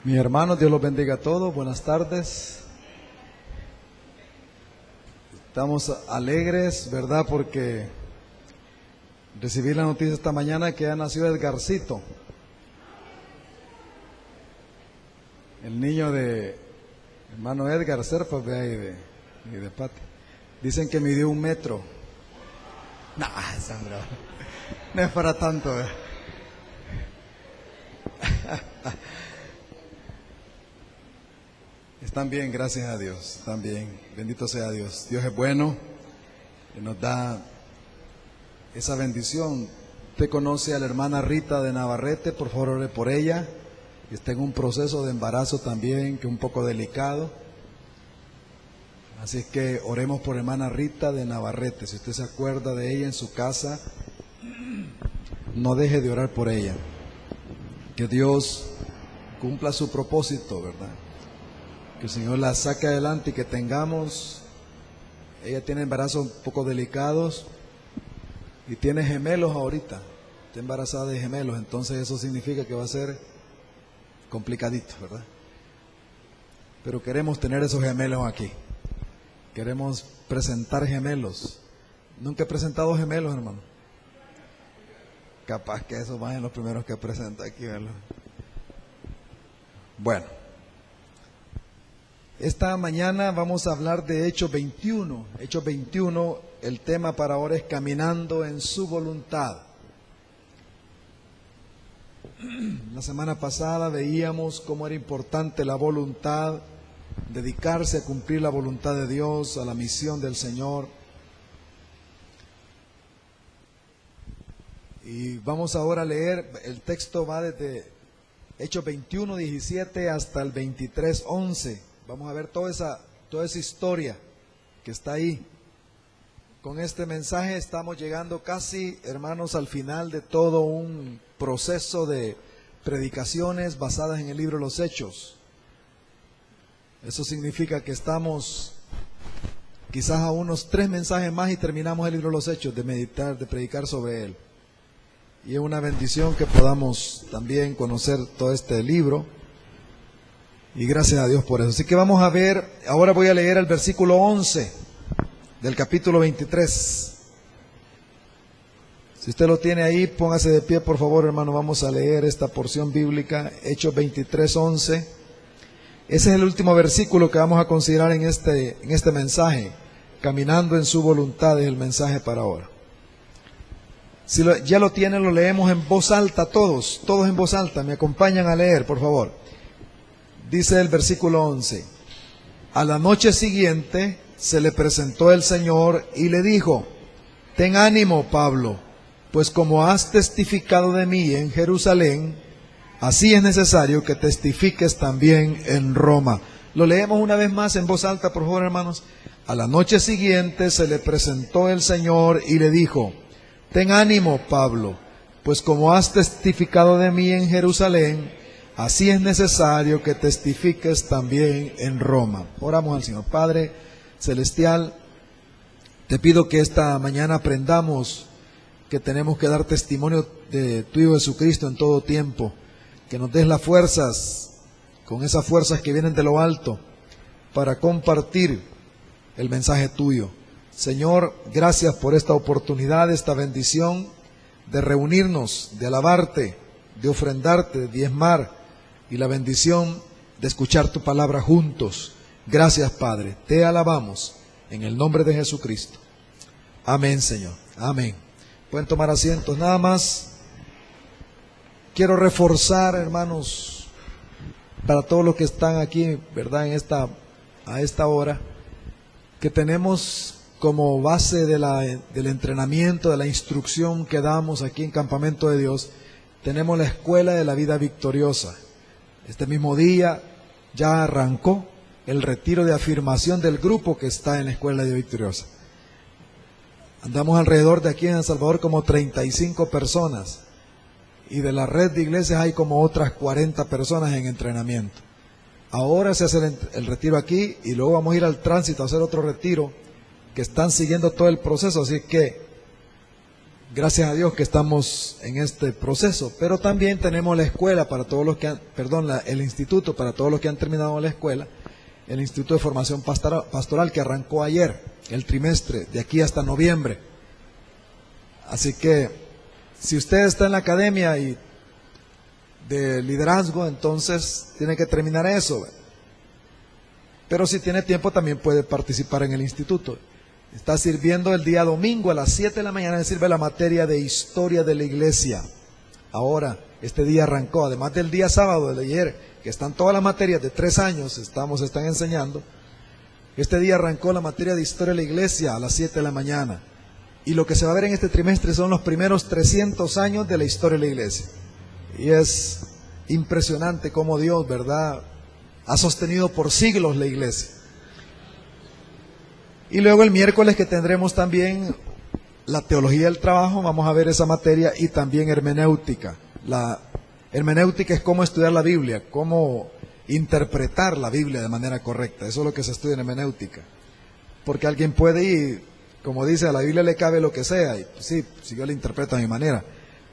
Mis hermanos, Dios los bendiga a todos. Buenas tardes. Estamos alegres, ¿verdad? Porque recibí la noticia esta mañana que ya nació Edgarcito, el niño de hermano Edgar Serpas de ahí y de Pati. Dicen que midió 1 metro. No, Sandra, no es para tanto. Están bien, gracias a Dios, están bien, bendito sea Dios. Dios es bueno y nos da esa bendición. Usted conoce a la hermana Rita de Navarrete, por favor ore por ella. Está en un proceso de embarazo también, que es un poco delicado. Así es que oremos por hermana Rita de Navarrete. Si usted se acuerda de ella en su casa, no deje de orar por ella. Que Dios cumpla su propósito, ¿verdad? Que el Señor la saque adelante y que tengamos, ella tiene embarazos un poco delicados y tiene gemelos ahorita, está embarazada de gemelos, entonces eso significa que va a ser complicadito, ¿verdad? Pero queremos tener esos gemelos aquí, queremos presentar gemelos. Nunca he presentado gemelos, hermano. Capaz que esos van en los primeros que presenta aquí, ¿verdad? Bueno. Esta mañana vamos a hablar de Hechos 21. Hechos 21, el tema para ahora es caminando en su voluntad. La semana pasada veíamos cómo era importante la voluntad, dedicarse a cumplir la voluntad de Dios, a la misión del Señor. Y vamos ahora a leer, el texto va desde Hechos 21, 17 hasta el 23, 11. Vamos a ver toda esa historia que está ahí. Con este mensaje estamos llegando casi, hermanos, al final de todo un proceso de predicaciones basadas en el libro de los Hechos. Eso significa que estamos quizás a unos 3 mensajes más y terminamos el libro de los Hechos, de meditar, de predicar sobre él. Y es una bendición que podamos también conocer todo este libro. Y gracias a Dios por eso. Así que vamos a ver, ahora voy a leer el versículo 11 del capítulo 23. Si usted lo tiene ahí, póngase de pie, por favor, hermano. Vamos a leer esta porción bíblica, Hechos 23, 11. Ese es el último versículo que vamos a considerar en este mensaje. Caminando en su voluntad es el mensaje para ahora. Si ya lo tienen, lo leemos en voz alta todos en voz alta. Me acompañan a leer, por favor. Dice el versículo 11, a la noche siguiente se le presentó el Señor y le dijo, ten ánimo, Pablo, pues como has testificado de mí en Jerusalén, así es necesario que testifiques también en Roma. Lo leemos una vez más en voz alta, por favor, hermanos. A la noche siguiente se le presentó el Señor y le dijo, ten ánimo, Pablo, pues como has testificado de mí en Jerusalén, así es necesario que testifiques también en Roma. Oramos al Señor. Padre Celestial, te pido que esta mañana aprendamos que tenemos que dar testimonio de tu Hijo Jesucristo en todo tiempo. Que nos des las fuerzas, con esas fuerzas que vienen de lo alto, para compartir el mensaje tuyo. Señor, gracias por esta oportunidad, esta bendición de reunirnos, de alabarte, de ofrendarte, de diezmar, y la bendición de escuchar tu palabra juntos. Gracias, Padre, te alabamos en el nombre de Jesucristo. Amén, Señor, amén. Pueden tomar asientos. Nada más quiero reforzar, hermanos, para todos los que están aquí, ¿verdad? A esta hora, que tenemos como base del entrenamiento, de la instrucción que damos aquí en Campamento de Dios, tenemos la Escuela de la Vida Victoriosa. Este mismo día ya arrancó el retiro de afirmación del grupo que está en la Escuela de Vida Victoriosa. Andamos alrededor de aquí en El Salvador como 35 personas y de la red de iglesias hay como otras 40 personas en entrenamiento. Ahora se hace el retiro aquí y luego vamos a ir al tránsito a hacer otro retiro que están siguiendo todo el proceso, así que Gracias a Dios que estamos en este proceso, pero también tenemos la escuela para todos los que han, el instituto para todos los que han terminado la escuela, el Instituto de Formación Pastoral que arrancó ayer, el trimestre, de aquí hasta noviembre. Así que, si usted está en la academia y de liderazgo, entonces tiene que terminar eso. Pero si tiene tiempo también puede participar en el instituto. Está sirviendo el día domingo a las 7 de la mañana, sirve la materia de historia de la iglesia. Ahora, este día arrancó, además del día sábado de ayer, que están todas las materias de 3 años, están enseñando. Este día arrancó la materia de historia de la iglesia a las 7 de la mañana. Y lo que se va a ver en este trimestre son los primeros 300 años de la historia de la iglesia. Y es impresionante cómo Dios, ¿verdad?, ha sostenido por siglos la iglesia. Y luego el miércoles que tendremos también la teología del trabajo, vamos a ver esa materia, y también hermenéutica. La hermenéutica es cómo estudiar la Biblia, cómo interpretar la Biblia de manera correcta. Eso es lo que se estudia en hermenéutica. Porque alguien puede ir, como dice, a la Biblia le cabe lo que sea, y pues sí, si yo la interpreto a mi manera.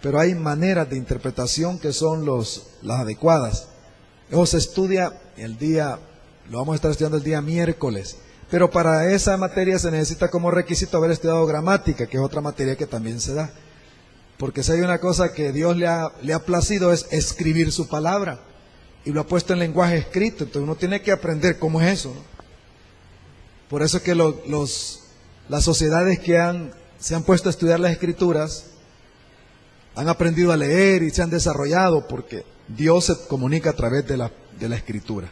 Pero hay maneras de interpretación que son las adecuadas. Eso se estudia lo vamos a estar estudiando el día miércoles. Pero para esa materia se necesita como requisito haber estudiado gramática, que es otra materia que también se da. Porque si hay una cosa que Dios le ha placido es escribir su palabra. Y lo ha puesto en lenguaje escrito. Entonces uno tiene que aprender cómo es eso, ¿no? Por eso es que las sociedades que se han puesto a estudiar las escrituras han aprendido a leer y se han desarrollado porque Dios se comunica a través de la escritura.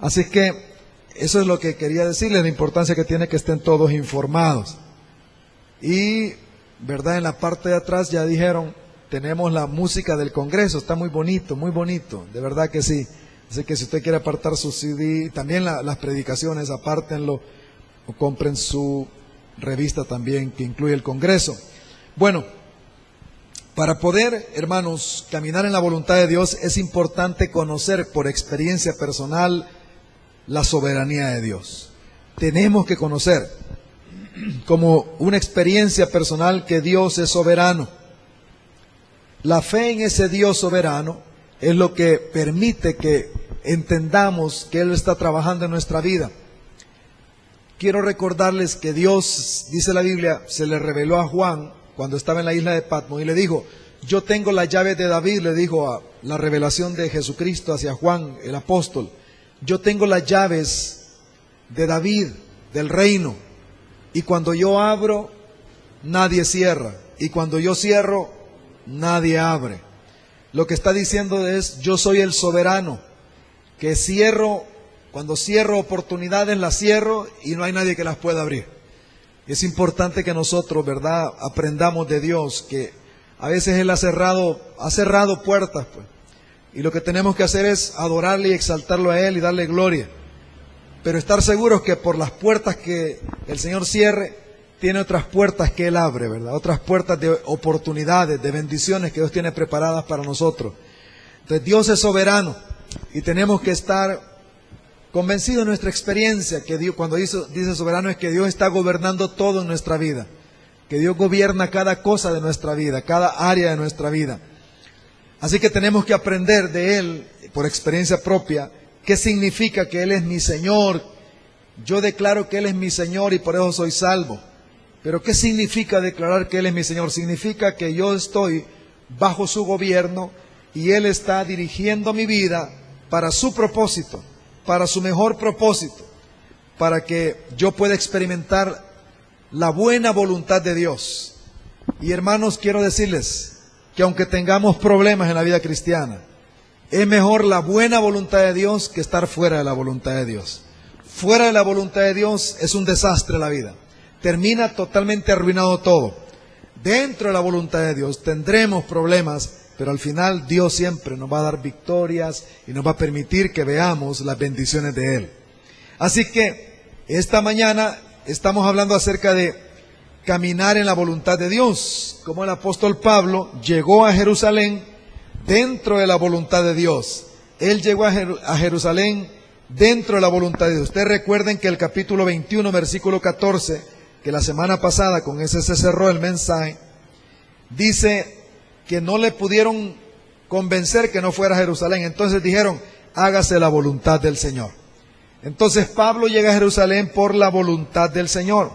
Así que eso es lo que quería decirles, la importancia que tiene que estén todos informados. Y, ¿verdad?, en la parte de atrás ya dijeron, tenemos la música del Congreso, está muy bonito, de verdad que sí. Así que si usted quiere apartar su CD, también las predicaciones, apártenlo, o compren su revista también que incluye el Congreso. Bueno, para poder, hermanos, caminar en la voluntad de Dios es importante conocer por experiencia personal la soberanía de Dios. Tenemos que conocer como una experiencia personal que Dios es soberano. La fe en ese Dios soberano es lo que permite que entendamos que Él está trabajando en nuestra vida. Quiero recordarles que Dios, dice la Biblia, se le reveló a Juan cuando estaba en la isla de Patmos y le dijo, yo tengo las llaves de David, le dijo a la revelación de Jesucristo hacia Juan, el apóstol. Yo tengo las llaves de David, del reino, y cuando yo abro, nadie cierra, y cuando yo cierro, nadie abre. Lo que está diciendo es, yo soy el soberano, que cuando cierro oportunidades, las cierro y no hay nadie que las pueda abrir. Es importante que nosotros, ¿verdad?, aprendamos de Dios, que a veces Él ha cerrado puertas, pues. Y lo que tenemos que hacer es adorarle y exaltarlo a Él y darle gloria. Pero estar seguros que por las puertas que el Señor cierre, tiene otras puertas que Él abre, ¿verdad? Otras puertas de oportunidades, de bendiciones que Dios tiene preparadas para nosotros. Entonces Dios es soberano y tenemos que estar convencidos de nuestra experiencia, que Dios, cuando dice soberano, es que Dios está gobernando todo en nuestra vida. Que Dios gobierna cada cosa de nuestra vida, cada área de nuestra vida. Así que tenemos que aprender de Él, por experiencia propia, qué significa que Él es mi Señor. Yo declaro que Él es mi Señor y por eso soy salvo. Pero ¿qué significa declarar que Él es mi Señor? Significa que yo estoy bajo su gobierno y Él está dirigiendo mi vida para su propósito, para su mejor propósito, para que yo pueda experimentar la buena voluntad de Dios. Y hermanos, quiero decirles que aunque tengamos problemas en la vida cristiana, es mejor la buena voluntad de Dios que estar fuera de la voluntad de Dios. Fuera de la voluntad de Dios es un desastre la vida. Termina totalmente arruinado todo. Dentro de la voluntad de Dios tendremos problemas, pero al final Dios siempre nos va a dar victorias y nos va a permitir que veamos las bendiciones de Él. Así que esta mañana estamos hablando acerca de caminar en la voluntad de Dios, como el apóstol Pablo llegó a Jerusalén dentro de la voluntad de Dios. Él llegó a Jerusalén dentro de la voluntad de Dios. Ustedes recuerden que el capítulo 21, versículo 14, que la semana pasada con ese se cerró el mensaje, dice que no le pudieron convencer que no fuera a Jerusalén. Entonces dijeron, hágase la voluntad del Señor. Entonces Pablo llega a Jerusalén por la voluntad del Señor.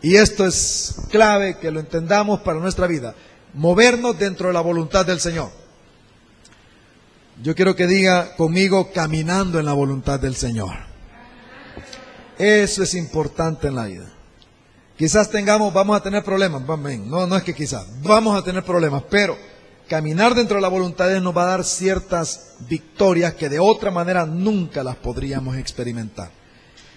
Y esto es clave que lo entendamos para nuestra vida. Movernos dentro de la voluntad del Señor. Yo quiero que diga conmigo, caminando en la voluntad del Señor. Eso es importante en la vida. Quizás vamos a tener problemas. No es que quizás, vamos a tener problemas, pero caminar dentro de la voluntad de Dios nos va a dar ciertas victorias que de otra manera nunca las podríamos experimentar.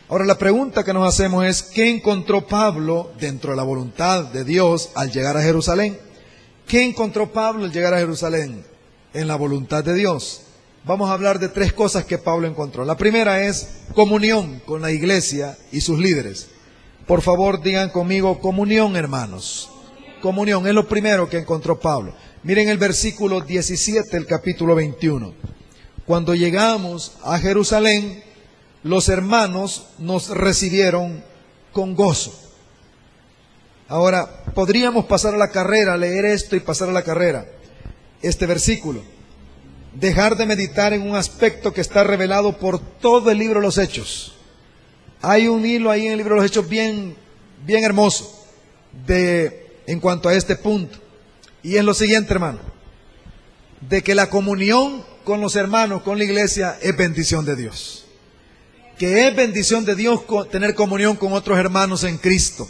Ahora la pregunta que nos hacemos es, ¿qué encontró Pablo dentro de la voluntad de Dios al llegar a Jerusalén? ¿Qué encontró Pablo al llegar a Jerusalén en la voluntad de Dios? Vamos a hablar de 3 cosas que Pablo encontró. La primera es comunión con la iglesia y sus líderes. Por favor, digan conmigo, comunión, hermanos. Comunión es lo primero que encontró Pablo. Miren el versículo 17 del capítulo 21. Cuando llegamos a Jerusalén, los hermanos nos recibieron con gozo. Ahora, podríamos pasar a la carrera, leer esto y pasar a la carrera, este versículo. Dejar de meditar en un aspecto que está revelado por todo el libro de los Hechos. Hay un hilo ahí en el libro de los Hechos bien hermoso en cuanto a este punto. Y es lo siguiente, hermano, de que la comunión con los hermanos, con la iglesia, es bendición de Dios. Que es bendición de Dios tener comunión con otros hermanos en Cristo.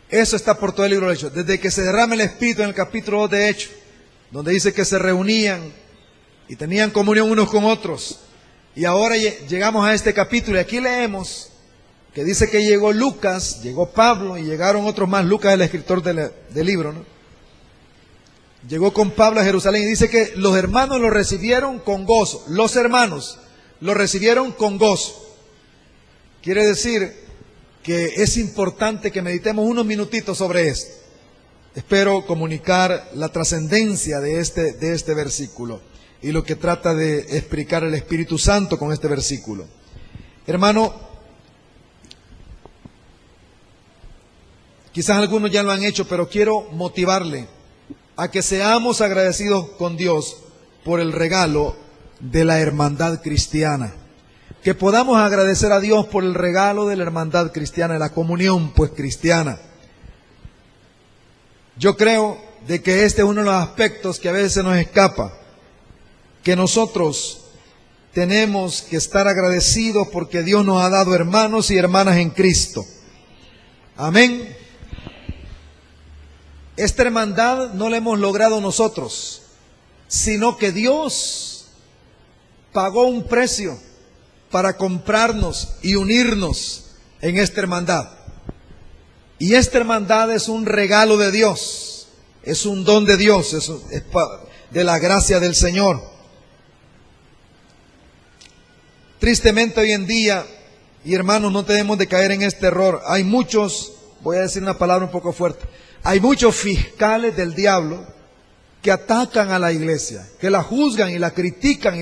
Eso está por todo el libro de Hechos. Desde que se derrama el Espíritu en el capítulo 2 de Hechos, donde dice que se reunían y tenían comunión unos con otros. Y ahora llegamos a este capítulo y aquí leemos que dice que llegó Lucas, llegó Pablo y llegaron otros más. Lucas es el escritor del libro, ¿no? Llegó con Pablo a Jerusalén y dice que los hermanos lo recibieron con gozo. Los hermanos lo recibieron con gozo. Quiere decir que es importante que meditemos unos minutitos sobre esto. Espero comunicar la trascendencia de este versículo y lo que trata de explicar el Espíritu Santo con este versículo. Hermano, quizás algunos ya lo han hecho, pero quiero motivarle a que seamos agradecidos con Dios por el regalo de la hermandad cristiana. Que podamos agradecer a Dios por el regalo de la hermandad cristiana, de la comunión pues cristiana. Yo creo de que este es uno de los aspectos que a veces se nos escapa, que nosotros tenemos que estar agradecidos porque Dios nos ha dado hermanos y hermanas en Cristo. Amén. Esta hermandad no la hemos logrado nosotros, sino que Dios pagó un precio para comprarnos y unirnos en esta hermandad. Y esta hermandad es un regalo de Dios, es un don de Dios, es de la gracia del Señor. Tristemente hoy en día, y hermanos, no tenemos de caer en este error. Hay muchos, voy a decir una palabra un poco fuerte, hay muchos fiscales del diablo que atacan a la iglesia, que la juzgan y la critican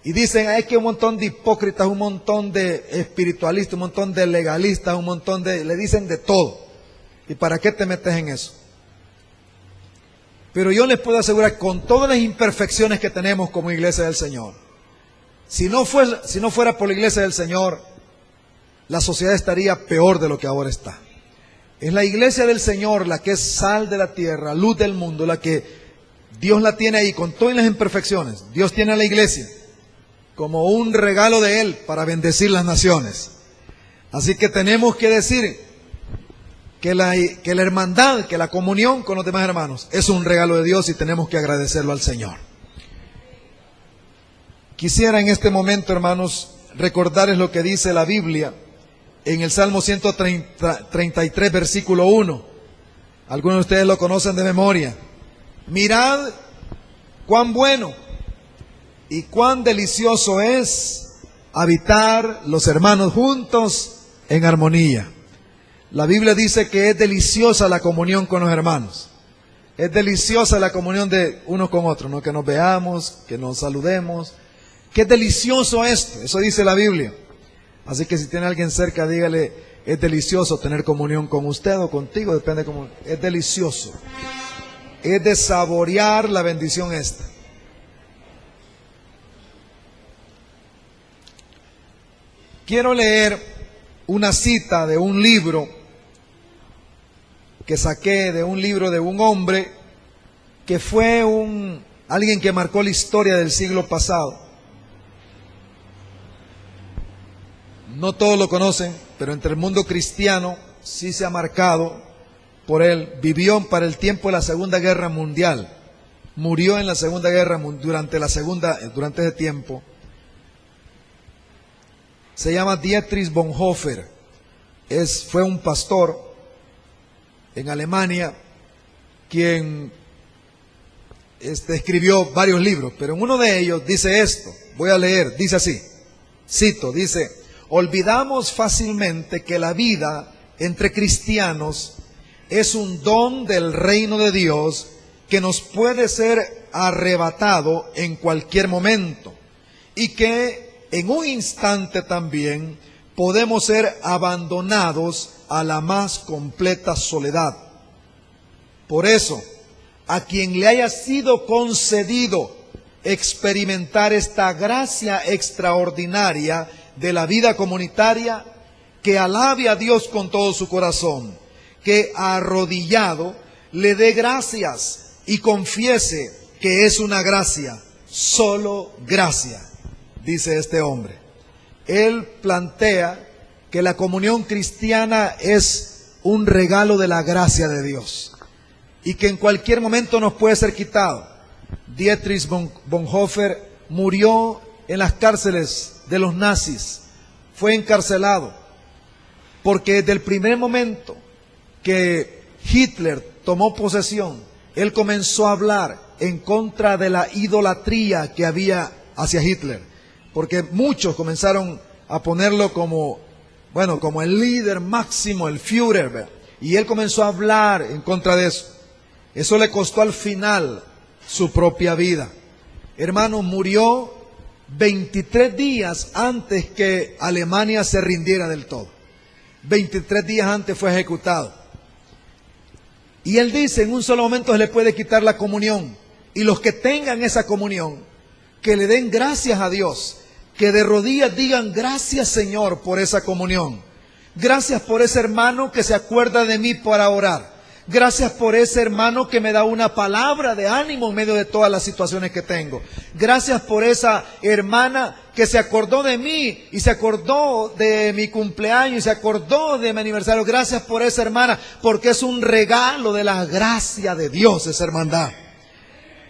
y dicen, es que un montón de hipócritas, un montón de espiritualistas, un montón de legalistas, le dicen de todo. ¿Y para qué te metes en eso? Pero yo les puedo asegurar, con todas las imperfecciones que tenemos como iglesia del Señor, si no fuera por la iglesia del Señor, la sociedad estaría peor de lo que ahora está. Es la iglesia del Señor la que es sal de la tierra, luz del mundo, la que Dios la tiene ahí con todas las imperfecciones. Dios tiene a la iglesia como un regalo de Él para bendecir las naciones. Así que tenemos que decir que la hermandad, que la comunión con los demás hermanos es un regalo de Dios y tenemos que agradecerlo al Señor. Quisiera en este momento, hermanos, recordarles lo que dice la Biblia en el Salmo 133, versículo 1. Algunos de ustedes lo conocen de memoria. Mirad cuán bueno y cuán delicioso es habitar los hermanos juntos en armonía. La Biblia dice que es deliciosa la comunión con los hermanos. Es deliciosa la comunión de unos con otros, ¿no? Que nos veamos, que nos saludemos. Qué delicioso esto, eso dice la Biblia. Así que si tiene alguien cerca, dígale, es delicioso tener comunión con usted o contigo, depende cómo. Es delicioso. Es de saborear la bendición esta. Quiero leer una cita de un libro que saqué de un libro de un hombre que fue alguien que marcó la historia del siglo pasado. No todos lo conocen, pero entre el mundo cristiano sí se ha marcado por él. Vivió para el tiempo de la Segunda Guerra Mundial. Murió en la Segunda Guerra durante ese tiempo. Se llama Dietrich Bonhoeffer. Fue un pastor en Alemania quien escribió varios libros, pero en uno de ellos dice esto, voy a leer, dice así, cito, dice: olvidamos fácilmente que la vida entre cristianos es un don del reino de Dios que nos puede ser arrebatado en cualquier momento y que en un instante también podemos ser abandonados a la más completa soledad. Por eso, a quien le haya sido concedido experimentar esta gracia extraordinaria de la vida comunitaria, que alabe a Dios con todo su corazón, que arrodillado le dé gracias y confiese que es una gracia, solo gracia, dice este hombre. Él plantea que la comunión cristiana es un regalo de la gracia de Dios y que en cualquier momento nos puede ser quitado. Dietrich Bonhoeffer murió en las cárceles de los nazis, fue encarcelado, porque desde el primer momento que Hitler tomó posesión, él comenzó a hablar en contra de la idolatría que había hacia Hitler, porque muchos comenzaron a ponerlo como el líder máximo, el Führer, y él comenzó a hablar en contra de eso. Eso le costó al final su propia vida. Hermano, murió 23 días antes que Alemania se rindiera del todo. 23 días antes fue ejecutado. Y él dice, en un solo momento se le puede quitar la comunión. Y los que tengan esa comunión, que le den gracias a Dios, que de rodillas digan gracias Señor por esa comunión. Gracias por ese hermano que se acuerda de mí para orar. Gracias por ese hermano que me da una palabra de ánimo en medio de todas las situaciones que tengo. Gracias por esa hermana que se acordó de mí y se acordó de mi cumpleaños y se acordó de mi aniversario. Gracias por esa hermana, porque es un regalo de la gracia de Dios, esa hermandad.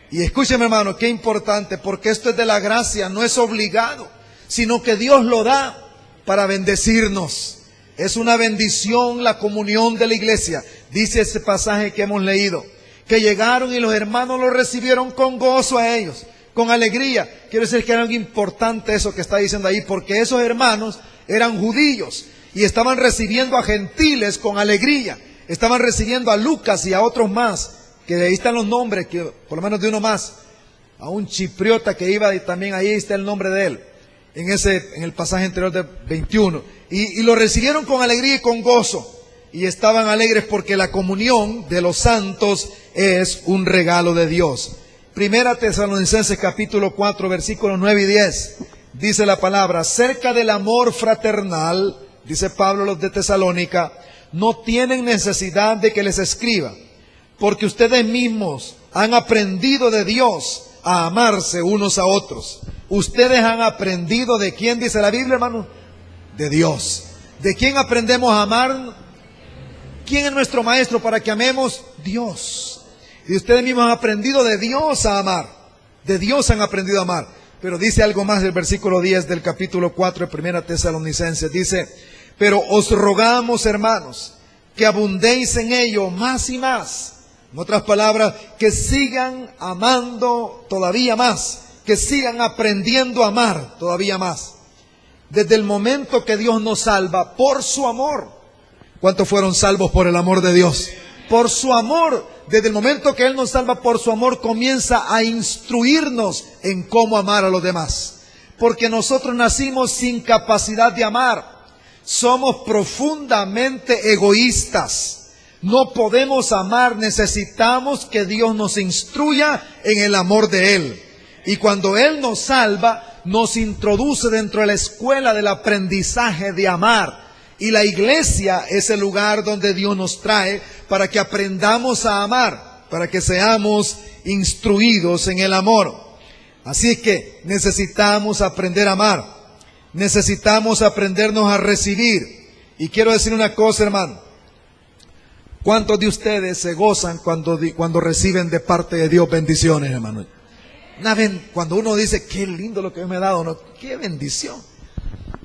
Y escúcheme, hermano, qué importante, porque esto es de la gracia, no es obligado, sino que Dios lo da para bendecirnos. Es una bendición la comunión de la iglesia. Dice ese pasaje que hemos leído, que llegaron y los hermanos lo recibieron con gozo a ellos, con alegría. Quiero decir que era algo importante eso que está diciendo ahí, porque esos hermanos eran judíos y estaban recibiendo a gentiles con alegría. Estaban recibiendo a Lucas y a otros más, que ahí están los nombres, que por lo menos de uno más, a un chipriota que iba y también ahí está el nombre de él, en el pasaje anterior de 21. Y lo recibieron con alegría y con gozo. Y estaban alegres porque la comunión de los santos es un regalo de Dios. Primera Tesalonicenses capítulo 4 versículos 9 y 10. Dice la palabra: acerca del amor fraternal, dice Pablo a los de Tesalónica, no tienen necesidad de que les escriba, porque ustedes mismos han aprendido de Dios a amarse unos a otros. Ustedes han aprendido ¿de quién dice la Biblia, hermano? De Dios. ¿De quién aprendemos a amar? ¿Quién es nuestro maestro para que amemos? Dios. Y ustedes mismos han aprendido de Dios a amar. De Dios han aprendido a amar. Pero dice algo más del versículo 10 del capítulo 4 de 1 Tesalonicenses. Dice: pero os rogamos, hermanos, que abundéis en ello más y más. En otras palabras, que sigan amando todavía más. Que sigan aprendiendo a amar todavía más. Desde el momento que Dios nos salva por su amor. ¿Cuántos fueron salvos por el amor de Dios? Por su amor. Desde el momento que Él nos salva por su amor, comienza a instruirnos en cómo amar a los demás. Porque nosotros nacimos sin capacidad de amar. Somos profundamente egoístas. No podemos amar, necesitamos que Dios nos instruya en el amor de Él. Y cuando Él nos salva, nos introduce dentro de la escuela del aprendizaje de amar. Y la iglesia es el lugar donde Dios nos trae para que aprendamos a amar, para que seamos instruidos en el amor. Así que necesitamos aprender a amar, necesitamos aprendernos a recibir. Y quiero decir una cosa, hermano. ¿Cuántos de ustedes se gozan cuando reciben de parte de Dios bendiciones, hermano? Cuando uno dice, qué lindo lo que Dios me ha dado, ¿no? Qué bendición.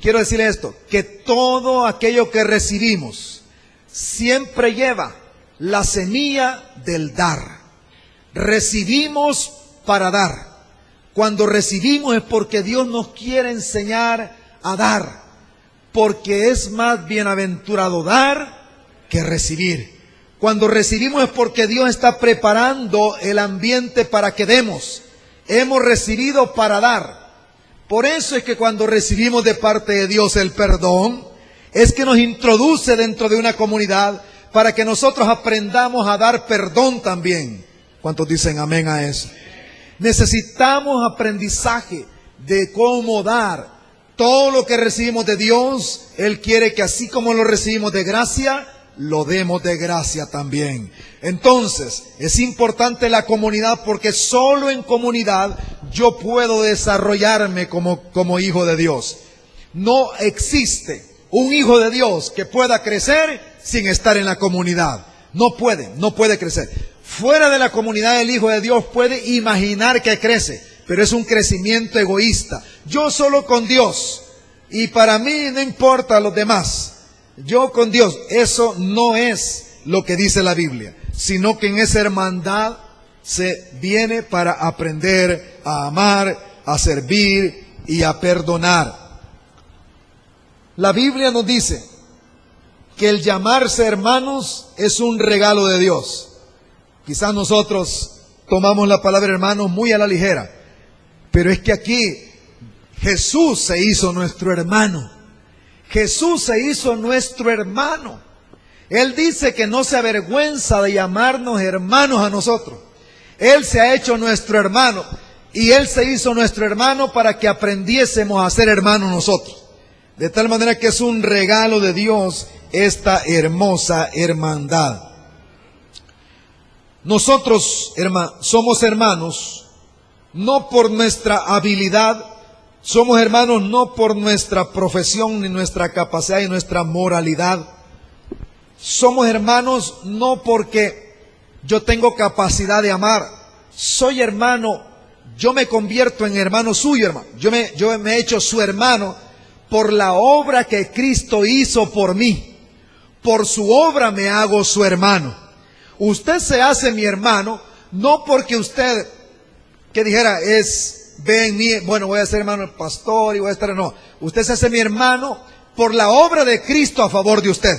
Quiero decirle esto, que todo aquello que recibimos siempre lleva la semilla del dar. Recibimos para dar. Cuando recibimos es porque Dios nos quiere enseñar a dar, porque es más bienaventurado dar que recibir. Cuando recibimos es porque Dios está preparando el ambiente para que demos. Hemos recibido para dar. Por eso es que cuando recibimos de parte de Dios el perdón, es que nos introduce dentro de una comunidad para que nosotros aprendamos a dar perdón también. ¿Cuántos dicen amén a eso? Necesitamos aprendizaje de cómo dar. Todo lo que recibimos de Dios, Él quiere que así como lo recibimos de gracia, lo demos de gracia también. Entonces, es importante la comunidad porque solo en comunidad yo puedo desarrollarme como hijo de Dios. No existe un hijo de Dios que pueda crecer sin estar en la comunidad. No puede crecer. Fuera de la comunidad el hijo de Dios puede imaginar que crece, pero es un crecimiento egoísta. Yo solo con Dios y para mí no importa los demás. Yo con Dios, eso no es lo que dice la Biblia, sino que en esa hermandad se viene para aprender a amar, a servir y a perdonar. La Biblia nos dice que el llamarse hermanos es un regalo de Dios. Quizás nosotros tomamos la palabra hermanos muy a la ligera, pero es que aquí Jesús se hizo nuestro hermano. Jesús se hizo nuestro hermano. Él dice que no se avergüenza de llamarnos hermanos a nosotros. Él se ha hecho nuestro hermano y Él se hizo nuestro hermano para que aprendiésemos a ser hermanos nosotros. De tal manera que es un regalo de Dios esta hermosa hermandad. Nosotros, somos hermanos no por nuestra habilidad. Somos hermanos no por nuestra profesión, ni nuestra capacidad y nuestra moralidad. Somos hermanos no porque yo tengo capacidad de amar. Soy hermano, yo me convierto en hermano suyo, hermano. Yo me he hecho su hermano por la obra que Cristo hizo por mí. Por su obra me hago su hermano. Usted se hace mi hermano no porque usted, que dijera, ve en mí, bueno, voy a ser hermano del pastor y voy a estar, no. Usted se hace mi hermano por la obra de Cristo a favor de usted.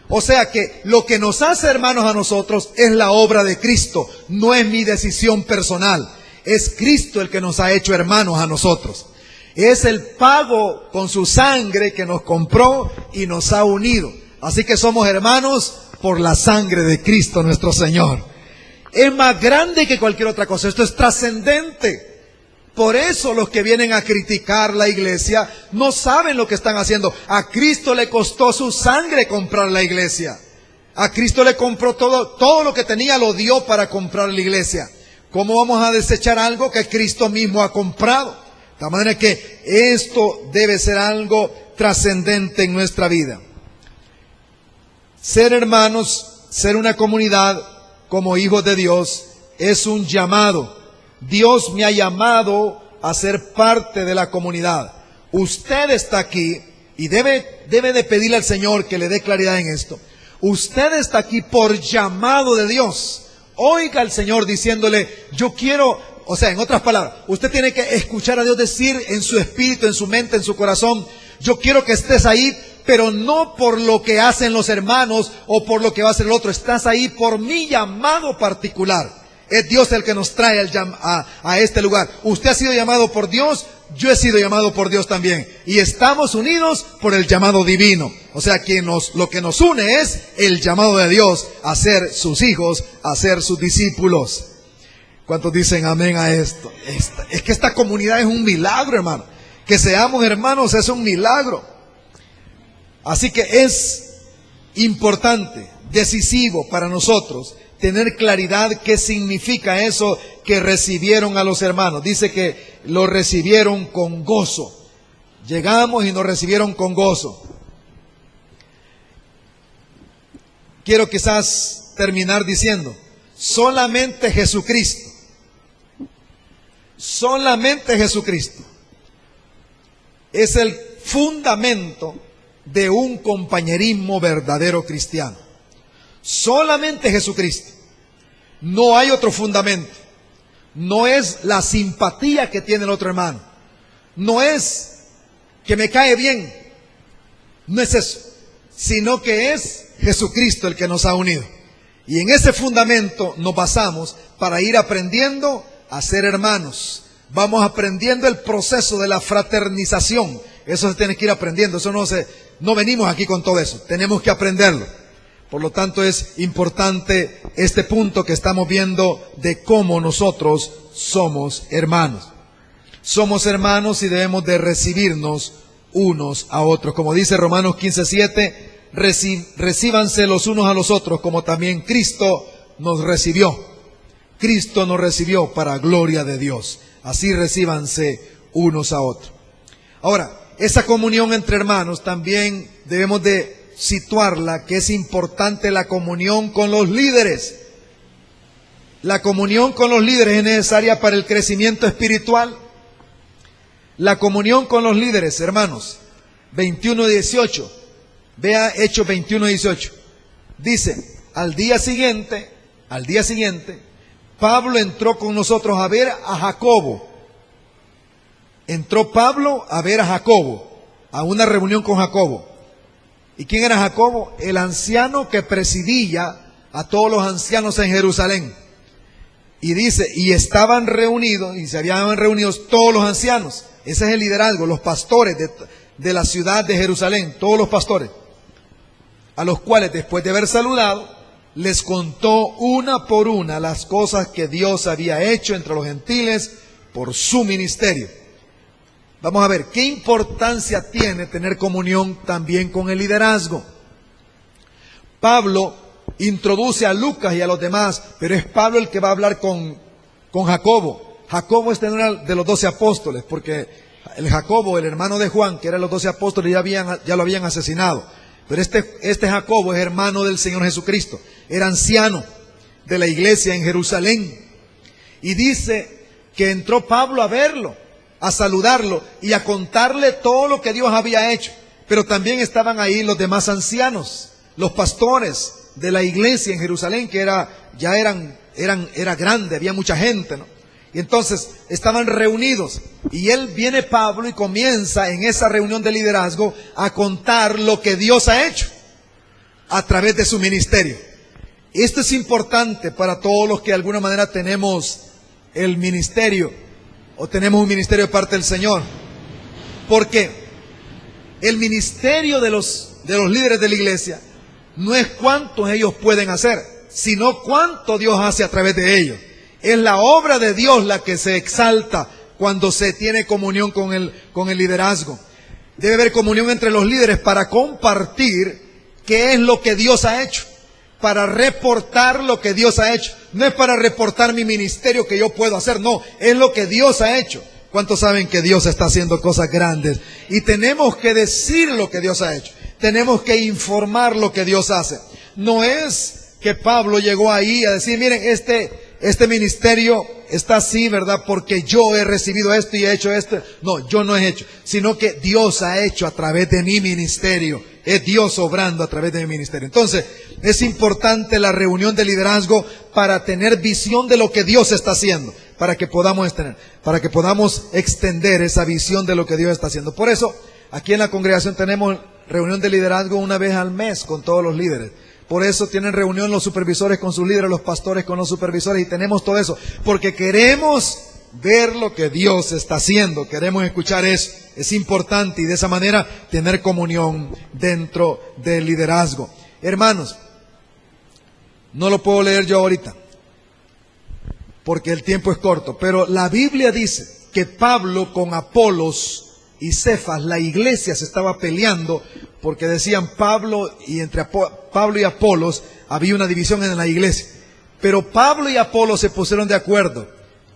O sea que lo que nos hace hermanos a nosotros es la obra de Cristo, no es mi decisión personal. Es Cristo el que nos ha hecho hermanos a nosotros. Es el pago con su sangre que nos compró y nos ha unido. Así que somos hermanos por la sangre de Cristo nuestro Señor. Es más grande que cualquier otra cosa. Esto es trascendente. Por eso los que vienen a criticar la iglesia no saben lo que están haciendo. A Cristo le costó su sangre comprar la iglesia. A Cristo le compró todo lo que tenía lo dio para comprar la iglesia. ¿Cómo vamos a desechar algo que Cristo mismo ha comprado? De manera que esto debe ser algo trascendente en nuestra vida. Ser hermanos, ser una comunidad como hijos de Dios es un llamado. Dios me ha llamado a ser parte de la comunidad. Usted está aquí y debe de pedirle al Señor que le dé claridad en esto. Usted está aquí por llamado de Dios. Oiga al Señor diciéndole, yo quiero, o sea, en otras palabras, usted tiene que escuchar a Dios decir en su espíritu, en su mente, en su corazón, yo quiero que estés ahí, pero no por lo que hacen los hermanos o por lo que va a hacer el otro. Estás ahí por mi llamado particular. Es Dios el que nos trae a este lugar. Usted ha sido llamado por Dios, yo he sido llamado por Dios también. Y estamos unidos por el llamado divino. O sea, lo que nos une es el llamado de Dios a ser sus hijos, a ser sus discípulos. ¿Cuántos dicen amén a esto? Es que esta comunidad es un milagro, hermano. Que seamos hermanos es un milagro. Así que es importante, decisivo para nosotros tener claridad qué significa eso que recibieron a los hermanos. Dice que lo recibieron con gozo. Llegamos y nos recibieron con gozo. Quiero quizás terminar diciendo, solamente Jesucristo es el fundamento de un compañerismo verdadero cristiano. Solamente Jesucristo. No hay otro fundamento. No es la simpatía que tiene el otro hermano. No es que me cae bien. No es eso. Sino que es Jesucristo el que nos ha unido. Y en ese fundamento nos basamos para ir aprendiendo a ser hermanos. Vamos aprendiendo el proceso de la fraternización. Eso se tiene que ir aprendiendo. Eso no venimos aquí con todo eso. Tenemos que aprenderlo. Por lo tanto, es importante este punto que estamos viendo de cómo nosotros somos hermanos. Somos hermanos y debemos de recibirnos unos a otros. Como dice Romanos 15:7, recíbanse los unos a los otros como también Cristo nos recibió. Cristo nos recibió para gloria de Dios. Así recíbanse unos a otros. Ahora, esa comunión entre hermanos también debemos de situarla, que es importante la comunión con los líderes. La comunión con los líderes es necesaria para el crecimiento espiritual. La comunión con los líderes, hermanos, 21:18. Vea Hechos 21:18. Dice, al día siguiente, Pablo entró con nosotros a ver a Jacobo. Entró Pablo a ver a Jacobo, a una reunión con Jacobo. ¿Y quién era Jacobo? El anciano que presidía a todos los ancianos en Jerusalén. Y dice, y estaban reunidos, y se habían reunido todos los ancianos. Ese es el liderazgo, los pastores de la ciudad de Jerusalén, todos los pastores. A los cuales, después de haber saludado, les contó una por una las cosas que Dios había hecho entre los gentiles por su ministerio. Vamos a ver, ¿qué importancia tiene tener comunión también con el liderazgo? Pablo introduce a Lucas y a los demás, pero es Pablo el que va a hablar con Jacobo. Jacobo es uno de los 12 apóstoles, porque el Jacobo, el hermano de Juan, que eran los 12 apóstoles, ya lo habían asesinado. Pero este Jacobo es hermano del Señor Jesucristo, era anciano de la iglesia en Jerusalén. Y dice que entró Pablo a verlo, a saludarlo y a contarle todo lo que Dios había hecho. Pero también estaban ahí los demás ancianos, los pastores de la iglesia en Jerusalén, que era grande, había mucha gente, ¿no? Y entonces estaban reunidos y viene Pablo y comienza en esa reunión de liderazgo a contar lo que Dios ha hecho a través de su ministerio. Esto es importante para todos los que de alguna manera tenemos el ministerio o tenemos un ministerio de parte del Señor, porque el ministerio de los líderes de la iglesia no es cuántos ellos pueden hacer, sino cuánto Dios hace a través de ellos. Es la obra de Dios la que se exalta cuando se tiene comunión con el liderazgo. Debe haber comunión entre los líderes para compartir qué es lo que Dios ha hecho, para reportar lo que Dios ha hecho. No es para reportar mi ministerio que yo puedo hacer, no, es lo que Dios ha hecho. ¿Cuántos saben que Dios está haciendo cosas grandes? Y tenemos que decir lo que Dios ha hecho. Tenemos que informar lo que Dios hace. No es que Pablo llegó ahí a decir, miren, este ministerio está así, ¿verdad? Porque yo he recibido esto y he hecho esto. No, yo no he hecho, sino que Dios ha hecho a través de mi ministerio. Es Dios obrando a través de mi ministerio. Entonces, es importante la reunión de liderazgo para tener visión de lo que Dios está haciendo, para que podamos extender esa visión de lo que Dios está haciendo. Por eso, aquí en la congregación tenemos reunión de liderazgo una vez al mes con todos los líderes, Por eso tienen reunión los supervisores con sus líderes, los pastores con los supervisores, y tenemos todo eso, porque queremos ver lo que Dios está haciendo, queremos escuchar eso. Es importante, y de esa manera tener comunión dentro del liderazgo. Hermanos, no lo puedo leer yo ahorita, porque el tiempo es corto, pero la Biblia dice que Pablo con Apolos y Cefas, la iglesia se estaba peleando, porque decían Pablo, y entre Pablo y Apolos había una división en la iglesia. Pero Pablo y Apolos se pusieron de acuerdo.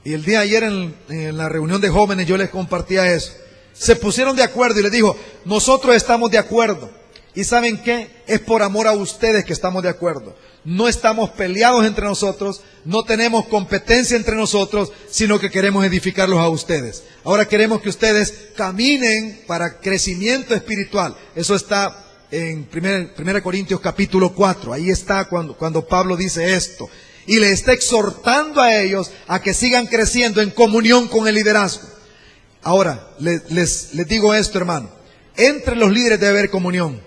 Y el día de ayer en la reunión de jóvenes yo les compartía eso. Se pusieron de acuerdo y les dijo, nosotros estamos de acuerdo. ¿Y saben qué? Es por amor a ustedes que estamos de acuerdo. No estamos peleados entre nosotros, no tenemos competencia entre nosotros, sino que queremos edificarlos a ustedes. Ahora queremos que ustedes caminen para crecimiento espiritual. Eso está en 1 Corintios capítulo 4. Ahí está cuando Pablo dice esto. Y le está exhortando a ellos a que sigan creciendo en comunión con el liderazgo. Ahora, les digo esto, hermano. Entre los líderes debe haber comunión.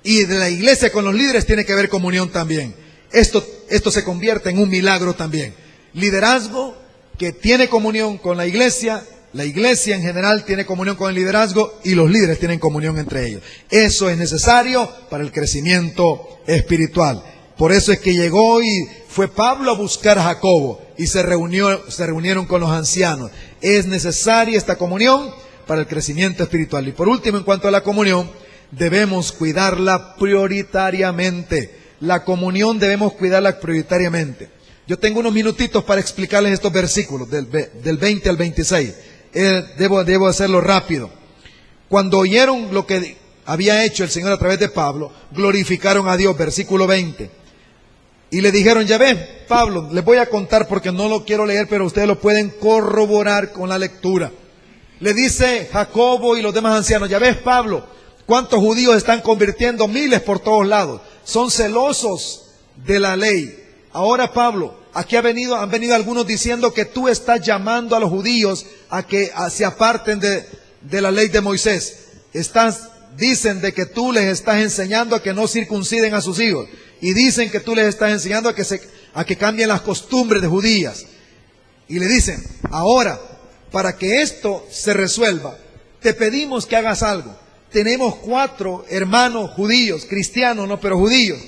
Y de la iglesia con los líderes tiene que haber comunión también. Esto se convierte en un milagro también. Liderazgo que tiene comunión con la iglesia en general tiene comunión con el liderazgo, y los líderes tienen comunión entre ellos. Eso es necesario para el crecimiento espiritual. Por eso es que llegó y fue Pablo a buscar a Jacobo y se reunieron con los ancianos. Es necesaria esta comunión para el crecimiento espiritual. Y por último, en cuanto a la comunión, debemos cuidarla prioritariamente. La comunión debemos cuidarla prioritariamente. Yo tengo unos minutitos para explicarles estos versículos del 20 al 26. Debo hacerlo rápido. Cuando oyeron lo que había hecho el Señor a través de Pablo, glorificaron a Dios, versículo 20. Y le dijeron, ya ven, Pablo, les voy a contar porque no lo quiero leer, pero ustedes lo pueden corroborar con la lectura. Le dice Jacobo y los demás ancianos, ya ves, Pablo, cuántos judíos están convirtiendo, miles por todos lados. Son celosos de la ley. Ahora, Pablo, aquí han venido algunos diciendo que tú estás llamando a los judíos a que se aparten de la ley de Moisés. Dicen de que tú les estás enseñando a que no circunciden a sus hijos. Y dicen que tú les estás enseñando a que cambien las costumbres de judías. Y le dicen, ahora, para que esto se resuelva, te pedimos que hagas algo. Tenemos 4 hermanos judíos, cristianos, no, pero judíos,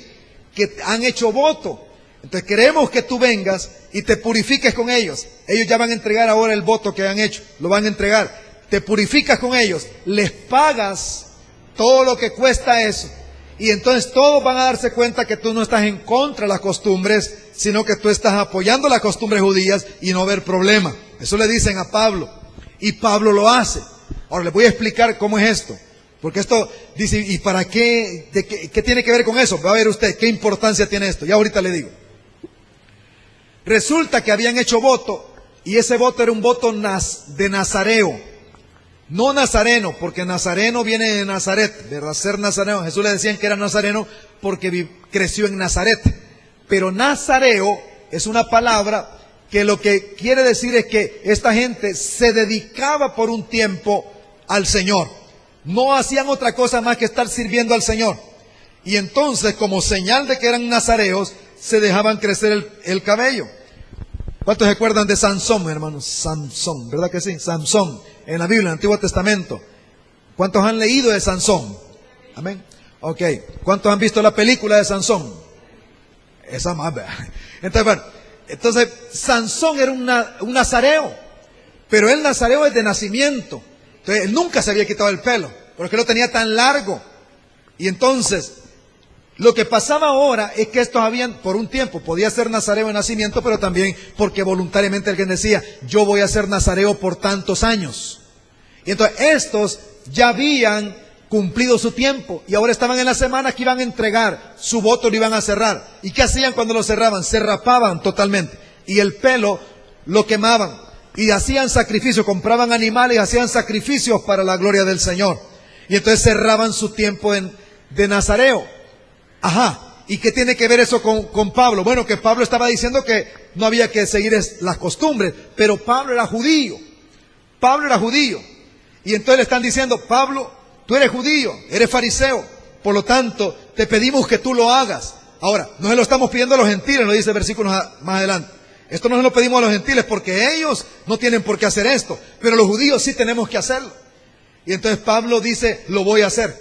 que han hecho voto. Entonces queremos que tú vengas y te purifiques con ellos. Ellos ya van a entregar ahora el voto que han hecho, lo van a entregar. Te purificas con ellos, les pagas todo lo que cuesta eso. Y entonces todos van a darse cuenta que tú no estás en contra de las costumbres, sino que tú estás apoyando las costumbres judías y no haber problema. Eso le dicen a Pablo. Y Pablo lo hace. Ahora les voy a explicar cómo es esto. Porque esto dice, ¿y para qué? ¿Qué tiene que ver con eso? Va a ver usted qué importancia tiene esto. Ya ahorita le digo. Resulta que habían hecho voto, y ese voto era un voto de nazareo. No nazareno, porque nazareno viene de Nazaret, ¿verdad? Ser nazareno. Jesús le decían que era nazareno porque creció en Nazaret. Pero nazareo es una palabra que lo que quiere decir es que esta gente se dedicaba por un tiempo al Señor. No hacían otra cosa más que estar sirviendo al Señor. Y entonces, como señal de que eran nazareos, se dejaban crecer el cabello. ¿Cuántos se acuerdan de Sansón, hermanos? Sansón, ¿verdad que sí? Sansón, en la Biblia, en el Antiguo Testamento. ¿Cuántos han leído de Sansón? Amén. Ok. ¿Cuántos han visto la película de Sansón? Esa más, ¿verdad? Entonces, Sansón era un nazareo. Pero el nazareo es de nacimiento. Entonces, él nunca se había quitado el pelo, porque lo tenía tan largo. Y entonces, lo que pasaba ahora es que estos habían, por un tiempo, podía ser nazareo de nacimiento, pero también porque voluntariamente alguien decía, yo voy a ser nazareo por tantos años. Y entonces, estos ya habían cumplido su tiempo, y ahora estaban en la semana que iban a entregar, su voto lo iban a cerrar. ¿Y qué hacían cuando lo cerraban? Se rapaban totalmente, y el pelo lo quemaban. Y hacían sacrificios, compraban animales y hacían sacrificios para la gloria del Señor. Y entonces cerraban su tiempo de nazareo. Ajá, ¿y qué tiene que ver eso con Pablo? Bueno, que Pablo estaba diciendo que no había que seguir las costumbres, pero Pablo era judío. Pablo era judío. Y entonces le están diciendo, Pablo, tú eres judío, eres fariseo, por lo tanto, te pedimos que tú lo hagas. Ahora, no se lo estamos pidiendo a los gentiles, lo dice el versículo más adelante. Esto no se lo pedimos a los gentiles porque ellos no tienen por qué hacer esto, pero los judíos sí tenemos que hacerlo. Y entonces Pablo dice, lo voy a hacer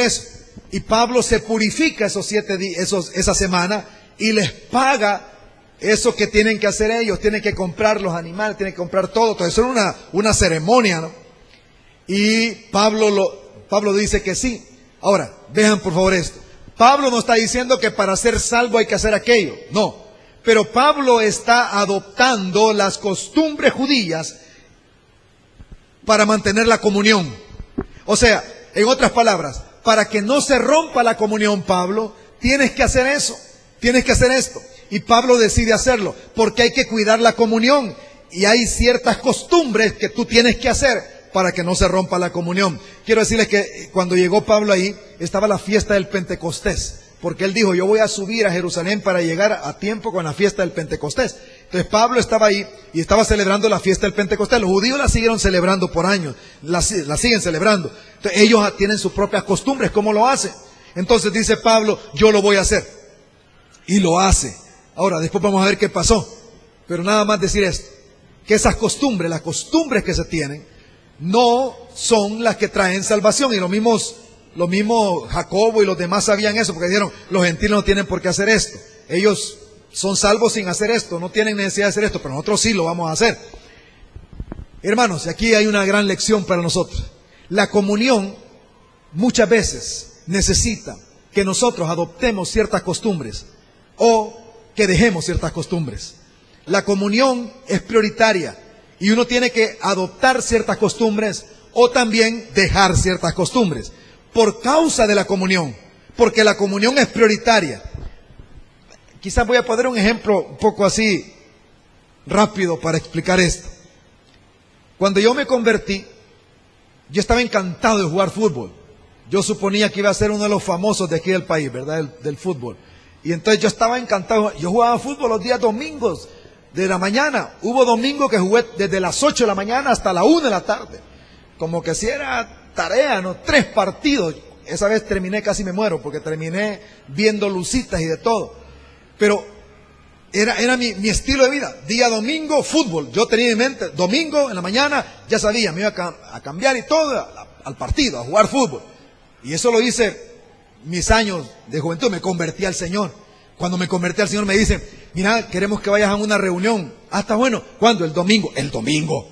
eso. Y Pablo se purifica esos 7 días, esa semana, y les paga eso que tienen que hacer ellos. Tienen que comprar los animales, tienen que comprar todo. Entonces es una ceremonia, ¿no? Y Pablo dice que sí. Ahora, vean por favor esto. Pablo no está diciendo que para ser salvo hay que hacer aquello, no. Pero Pablo está adoptando las costumbres judías para mantener la comunión. O sea, en otras palabras, para que no se rompa la comunión, Pablo, tienes que hacer eso, tienes que hacer esto. Y Pablo decide hacerlo, porque hay que cuidar la comunión. Y hay ciertas costumbres que tú tienes que hacer para que no se rompa la comunión. Quiero decirles que cuando llegó Pablo ahí, estaba la fiesta del Pentecostés. Porque él dijo, yo voy a subir a Jerusalén para llegar a tiempo con la fiesta del Pentecostés. Entonces Pablo estaba ahí y estaba celebrando la fiesta del Pentecostés. Los judíos la siguieron celebrando por años, la siguen celebrando. Entonces ellos tienen sus propias costumbres, ¿cómo lo hacen? Entonces dice Pablo, yo lo voy a hacer. Y lo hace. Ahora, después vamos a ver qué pasó. Pero nada más decir esto, que esas costumbres, las costumbres que se tienen, no son las que traen salvación. Y los mismos Jacobo y los demás sabían eso, porque dijeron, los gentiles no tienen por qué hacer esto. Ellos son salvos sin hacer esto, no tienen necesidad de hacer esto, pero nosotros sí lo vamos a hacer. Hermanos, aquí hay una gran lección para nosotros. La comunión muchas veces necesita que nosotros adoptemos ciertas costumbres o que dejemos ciertas costumbres. La comunión es prioritaria y uno tiene que adoptar ciertas costumbres o también dejar ciertas costumbres por causa de la comunión, porque la comunión es prioritaria. Quizás voy a poner un ejemplo un poco así rápido para explicar esto. Cuando yo me convertí, yo estaba encantado de jugar fútbol. Yo suponía que iba a ser uno de los famosos de aquí del país, ¿verdad? Del fútbol. Y entonces yo estaba encantado. Yo jugaba fútbol los días domingos de la mañana. Hubo domingos que jugué desde las 8 de la mañana hasta la 1 de la tarde. Como que si era tarea, ¿no? 3 partidos. Esa vez terminé, casi me muero, porque terminé viendo lucitas y de todo. Pero era mi estilo de vida. Día domingo, fútbol. Yo tenía en mente, domingo en la mañana, ya sabía, me iba a cambiar y todo al partido, a jugar fútbol. Y eso lo hice mis años de juventud. Me convertí al Señor. Cuando me convertí al Señor me dicen, mira, queremos que vayas a una reunión. Ah, está bueno. ¿Cuándo? El domingo. El domingo.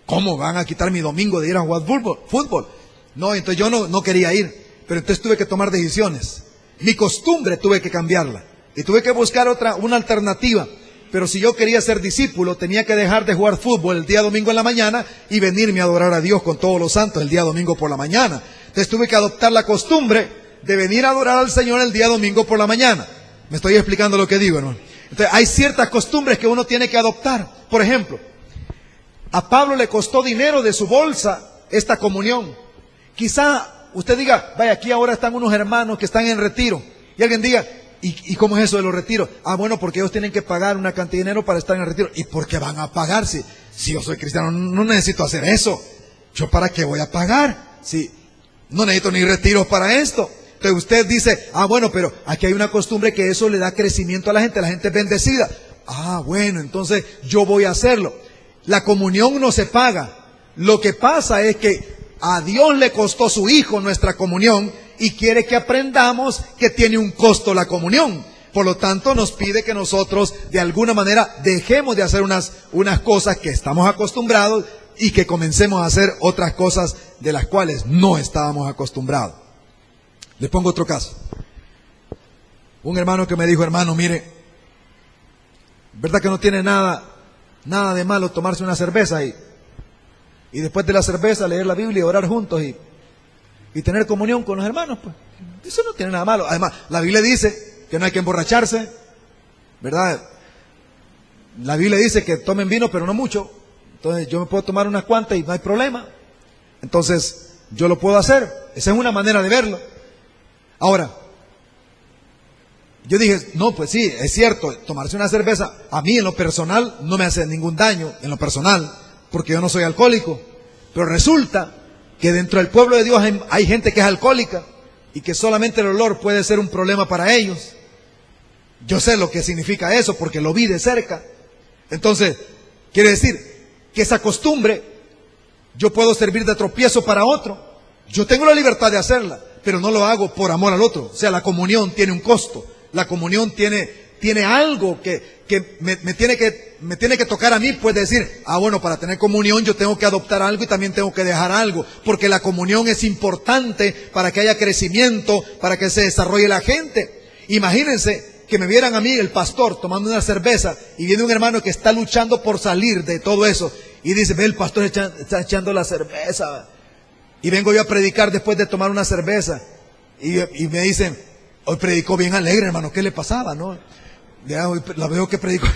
¿Cómo van a quitar mi domingo de ir a jugar fútbol? No, entonces yo no quería ir. Pero entonces tuve que tomar decisiones. Mi costumbre tuve que cambiarla. Y tuve que buscar una alternativa. Pero si yo quería ser discípulo, tenía que dejar de jugar fútbol el día domingo en la mañana y venirme a adorar a Dios con todos los santos el día domingo por la mañana. Entonces tuve que adoptar la costumbre de venir a adorar al Señor el día domingo por la mañana. Me estoy explicando lo que digo, hermano. Entonces hay ciertas costumbres que uno tiene que adoptar. Por ejemplo, a Pablo le costó dinero de su bolsa esta comunión. Quizá usted diga, vaya, aquí ahora están unos hermanos que están en retiro. Y alguien diga, ¿y cómo es eso de los retiros? Ah, bueno, porque ellos tienen que pagar una cantidad de dinero para estar en el retiro. ¿Y por qué van a pagar? Si yo soy cristiano, no necesito hacer eso. ¿Yo para qué voy a pagar? Si no necesito ni retiros para esto. Entonces usted dice, ah, bueno, pero aquí hay una costumbre que eso le da crecimiento a la gente es bendecida. Ah, bueno, entonces yo voy a hacerlo. La comunión no se paga. Lo que pasa es que a Dios le costó su Hijo nuestra comunión y quiere que aprendamos que tiene un costo la comunión. Por lo tanto, nos pide que nosotros de alguna manera dejemos de hacer unas cosas que estamos acostumbrados y que comencemos a hacer otras cosas de las cuales no estábamos acostumbrados. Les pongo otro caso. Un hermano que me dijo, hermano, mire, ¿verdad que no tiene nada de malo tomarse una cerveza y después de la cerveza leer la Biblia y orar juntos y tener comunión con los hermanos? Pues eso no tiene nada malo. Además, la Biblia dice que no hay que emborracharse, ¿verdad? La Biblia dice que tomen vino, pero no mucho. Entonces yo me puedo tomar unas cuantas y no hay problema. Entonces yo lo puedo hacer. Esa es una manera de verlo. Ahora, yo dije, no, pues sí, es cierto, tomarse una cerveza a mí en lo personal no me hace ningún daño, en lo personal, porque yo no soy alcohólico. Pero resulta que dentro del pueblo de Dios hay gente que es alcohólica y que solamente el olor puede ser un problema para ellos. Yo sé lo que significa eso porque lo vi de cerca. Entonces, quiere decir que esa costumbre, yo puedo servir de tropiezo para otro. Yo tengo la libertad de hacerla, pero no lo hago por amor al otro. O sea, la comunión tiene un costo. La comunión tiene algo que me tiene que tocar a mí, pues decir, bueno, para tener comunión yo tengo que adoptar algo y también tengo que dejar algo, porque la comunión es importante para que haya crecimiento, para que se desarrolle la gente. Imagínense que me vieran a mí, el pastor, tomando una cerveza, y viene un hermano que está luchando por salir de todo eso, y dice, ve, el pastor está echando la cerveza, y vengo yo a predicar después de tomar una cerveza, y me dicen, hoy predicó bien alegre, hermano, ¿qué le pasaba? ¿No? Ya, hoy la veo que predicó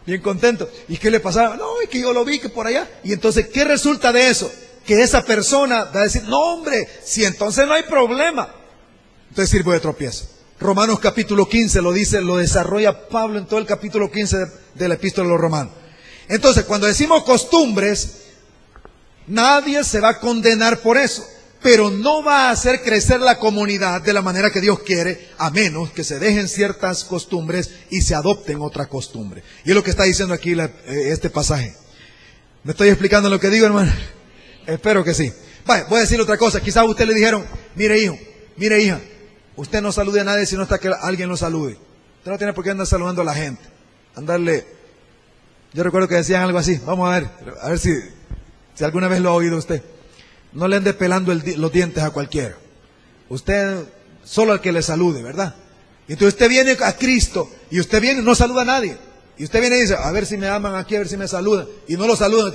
bien contento, ¿y qué le pasaba? No, es que yo lo vi que por allá. Y entonces, ¿qué resulta de eso? Que esa persona va a decir, no hombre, si entonces no hay problema, entonces sirvo de tropiezo. Romanos capítulo 15 lo dice, lo desarrolla Pablo en todo el capítulo 15 de la epístola de los Romanos. Entonces, cuando decimos costumbres, nadie se va a condenar por eso, pero no va a hacer crecer la comunidad de la manera que Dios quiere, a menos que se dejen ciertas costumbres y se adopten otras costumbres. Y es lo que está diciendo aquí este pasaje. ¿Me estoy explicando lo que digo, hermano? Espero que sí. Vaya, voy a decir otra cosa. Quizás a usted le dijeron, mire hijo, mire hija, usted no salude a nadie si no está que alguien lo salude. Usted no tiene por qué andar saludando a la gente. Andarle. Yo recuerdo que decían algo así. Vamos a ver si alguna vez lo ha oído usted. No le ande pelando los dientes a cualquiera. Usted, solo al que le salude, ¿verdad? Y entonces usted viene a Cristo y usted viene y no saluda a nadie. Y usted viene y dice, a ver si me aman aquí, a ver si me saludan. Y no lo saludan.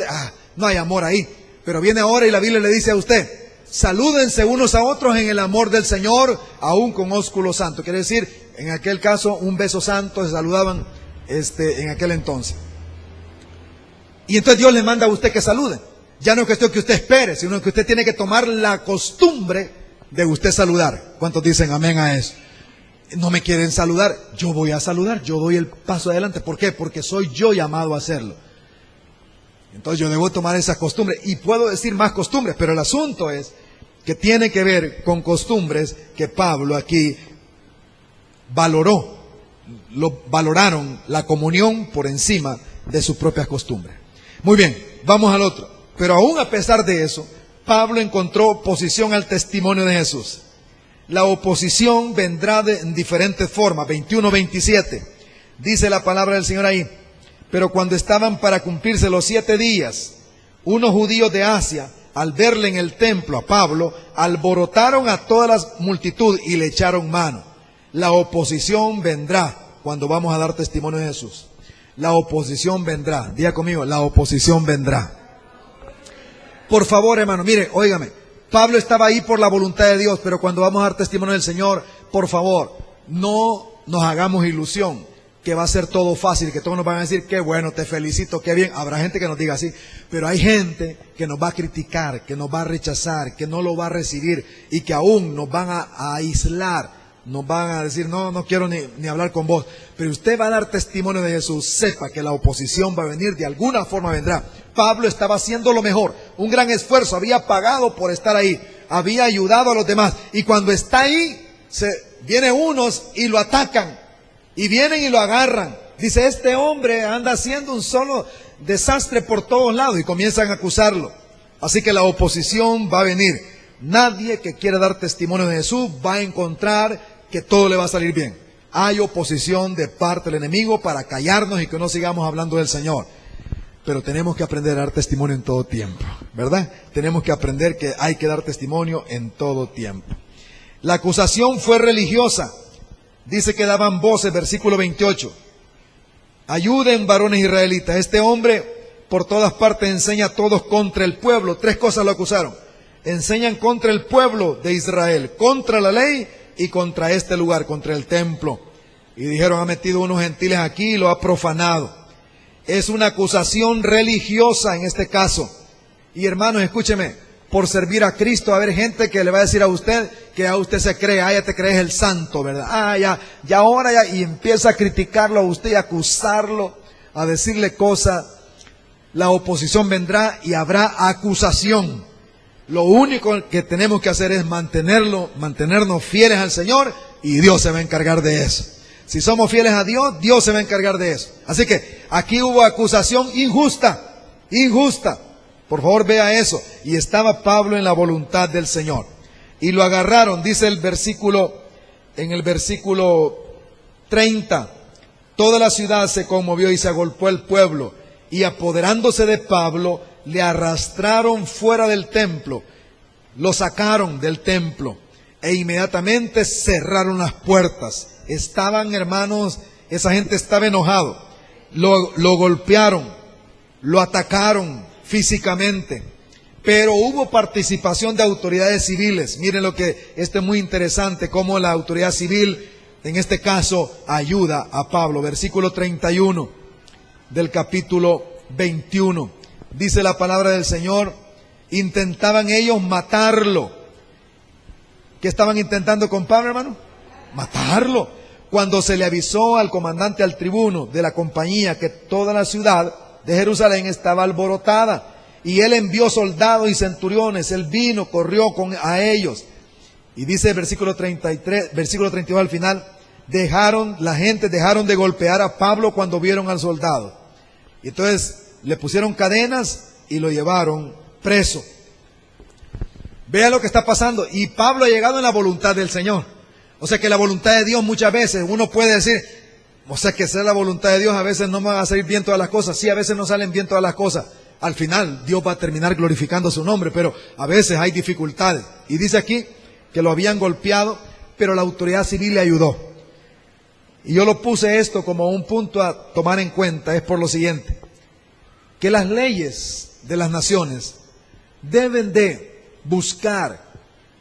No hay amor ahí. Pero viene ahora y la Biblia le dice a usted, salúdense unos a otros en el amor del Señor, aún con ósculo santo. Quiere decir, en aquel caso, un beso santo, se saludaban en aquel entonces. Y entonces Dios le manda a usted que salude. Ya no es cuestión que usted espere, sino que usted tiene que tomar la costumbre de usted saludar. ¿Cuántos dicen amén a eso? No me quieren saludar, yo voy a saludar, yo doy el paso adelante. ¿Por qué? Porque soy yo llamado a hacerlo. Entonces yo debo tomar esa costumbre, y puedo decir más costumbres, pero el asunto es que tiene que ver con costumbres que Pablo aquí valoraron la comunión por encima de sus propias costumbres. Muy bien, vamos al otro. Pero aún a pesar de eso, Pablo encontró oposición al testimonio de Jesús. La oposición vendrá en diferentes formas. 21-27, dice la palabra del Señor ahí. Pero cuando estaban para cumplirse los 7 días, unos judíos de Asia, al verle en el templo a Pablo, alborotaron a toda la multitud y le echaron mano. La oposición vendrá cuando vamos a dar testimonio de Jesús. La oposición vendrá. Diga conmigo, la oposición vendrá. Por favor, hermano, mire, óigame, Pablo estaba ahí por la voluntad de Dios, pero cuando vamos a dar testimonio del Señor, por favor, no nos hagamos ilusión que va a ser todo fácil, que todos nos van a decir, qué bueno, te felicito, qué bien. Habrá gente que nos diga así, pero hay gente que nos va a criticar, que nos va a rechazar, que no lo va a recibir y que aún nos van a aislar. Nos van a decir, no quiero ni hablar con vos. Pero usted va a dar testimonio de Jesús, sepa que la oposición va a venir, de alguna forma vendrá. Pablo estaba haciendo lo mejor, un gran esfuerzo, había pagado por estar ahí, había ayudado a los demás. Y cuando está ahí, vienen unos y lo atacan, y vienen y lo agarran. Dice, este hombre anda haciendo un solo desastre por todos lados, y comienzan a acusarlo. Así que la oposición va a venir. Nadie que quiera dar testimonio de Jesús va a encontrar que todo le va a salir bien. Hay oposición de parte del enemigo para callarnos y que no sigamos hablando del Señor. Pero tenemos que aprender a dar testimonio en todo tiempo, ¿verdad? Tenemos que aprender que hay que dar testimonio en todo tiempo. La acusación fue religiosa. Dice que daban voces, versículo 28. Ayuden, varones israelitas. Este hombre por todas partes enseña a todos contra el pueblo. 3 cosas lo acusaron. Enseñan contra el pueblo de Israel, contra la ley y contra este lugar, contra el templo. Y dijeron, ha metido unos gentiles aquí y lo ha profanado. Es una acusación religiosa en este caso. Y hermanos, escúcheme, por servir a Cristo va a haber gente que le va a decir a usted que a usted se cree, ya te crees el santo, ¿verdad? Ya ahora, y empieza a criticarlo a usted y a acusarlo, a decirle cosas. La oposición vendrá y habrá acusación. Lo único que tenemos que hacer es mantenernos fieles al Señor, y Dios se va a encargar de eso. Si somos fieles a Dios, Dios se va a encargar de eso. Así que aquí hubo acusación injusta. Por favor, vea eso. Y estaba Pablo en la voluntad del Señor. Y lo agarraron, dice en el versículo 30. Toda la ciudad se conmovió y se agolpó el pueblo. Y apoderándose de Pablo, le arrastraron fuera del templo. Lo sacaron del templo. E inmediatamente cerraron las puertas. Estaban, hermanos, esa gente estaba enojado. Lo golpearon, lo atacaron físicamente. Pero hubo participación de autoridades civiles. Miren esto es muy interesante, cómo la autoridad civil, en este caso, ayuda a Pablo. Versículo 31 del capítulo 21. Dice la palabra del Señor, intentaban ellos matarlo. ¿Qué estaban intentando con Pablo, hermano? Matarlo. Cuando se le avisó al comandante, al tribuno de la compañía, que toda la ciudad de Jerusalén estaba alborotada, y él envió soldados y centuriones, él vino, corrió a ellos. Y dice el versículo 33, versículo 32 al final, la gente dejaron de golpear a Pablo cuando vieron al soldado. Y entonces le pusieron cadenas y lo llevaron preso. Vea lo que está pasando. Y Pablo ha llegado en la voluntad del Señor. O sea que la voluntad de Dios muchas veces uno puede decir, o sea que sea la voluntad de Dios, a veces no van a salir bien todas las cosas. Sí, a veces no salen bien todas las cosas. Al final Dios va a terminar glorificando su nombre, pero a veces hay dificultades. Y dice aquí que lo habían golpeado, pero la autoridad civil le ayudó. Y yo lo puse esto como un punto a tomar en cuenta, es por lo siguiente, que las leyes de las naciones deben de buscar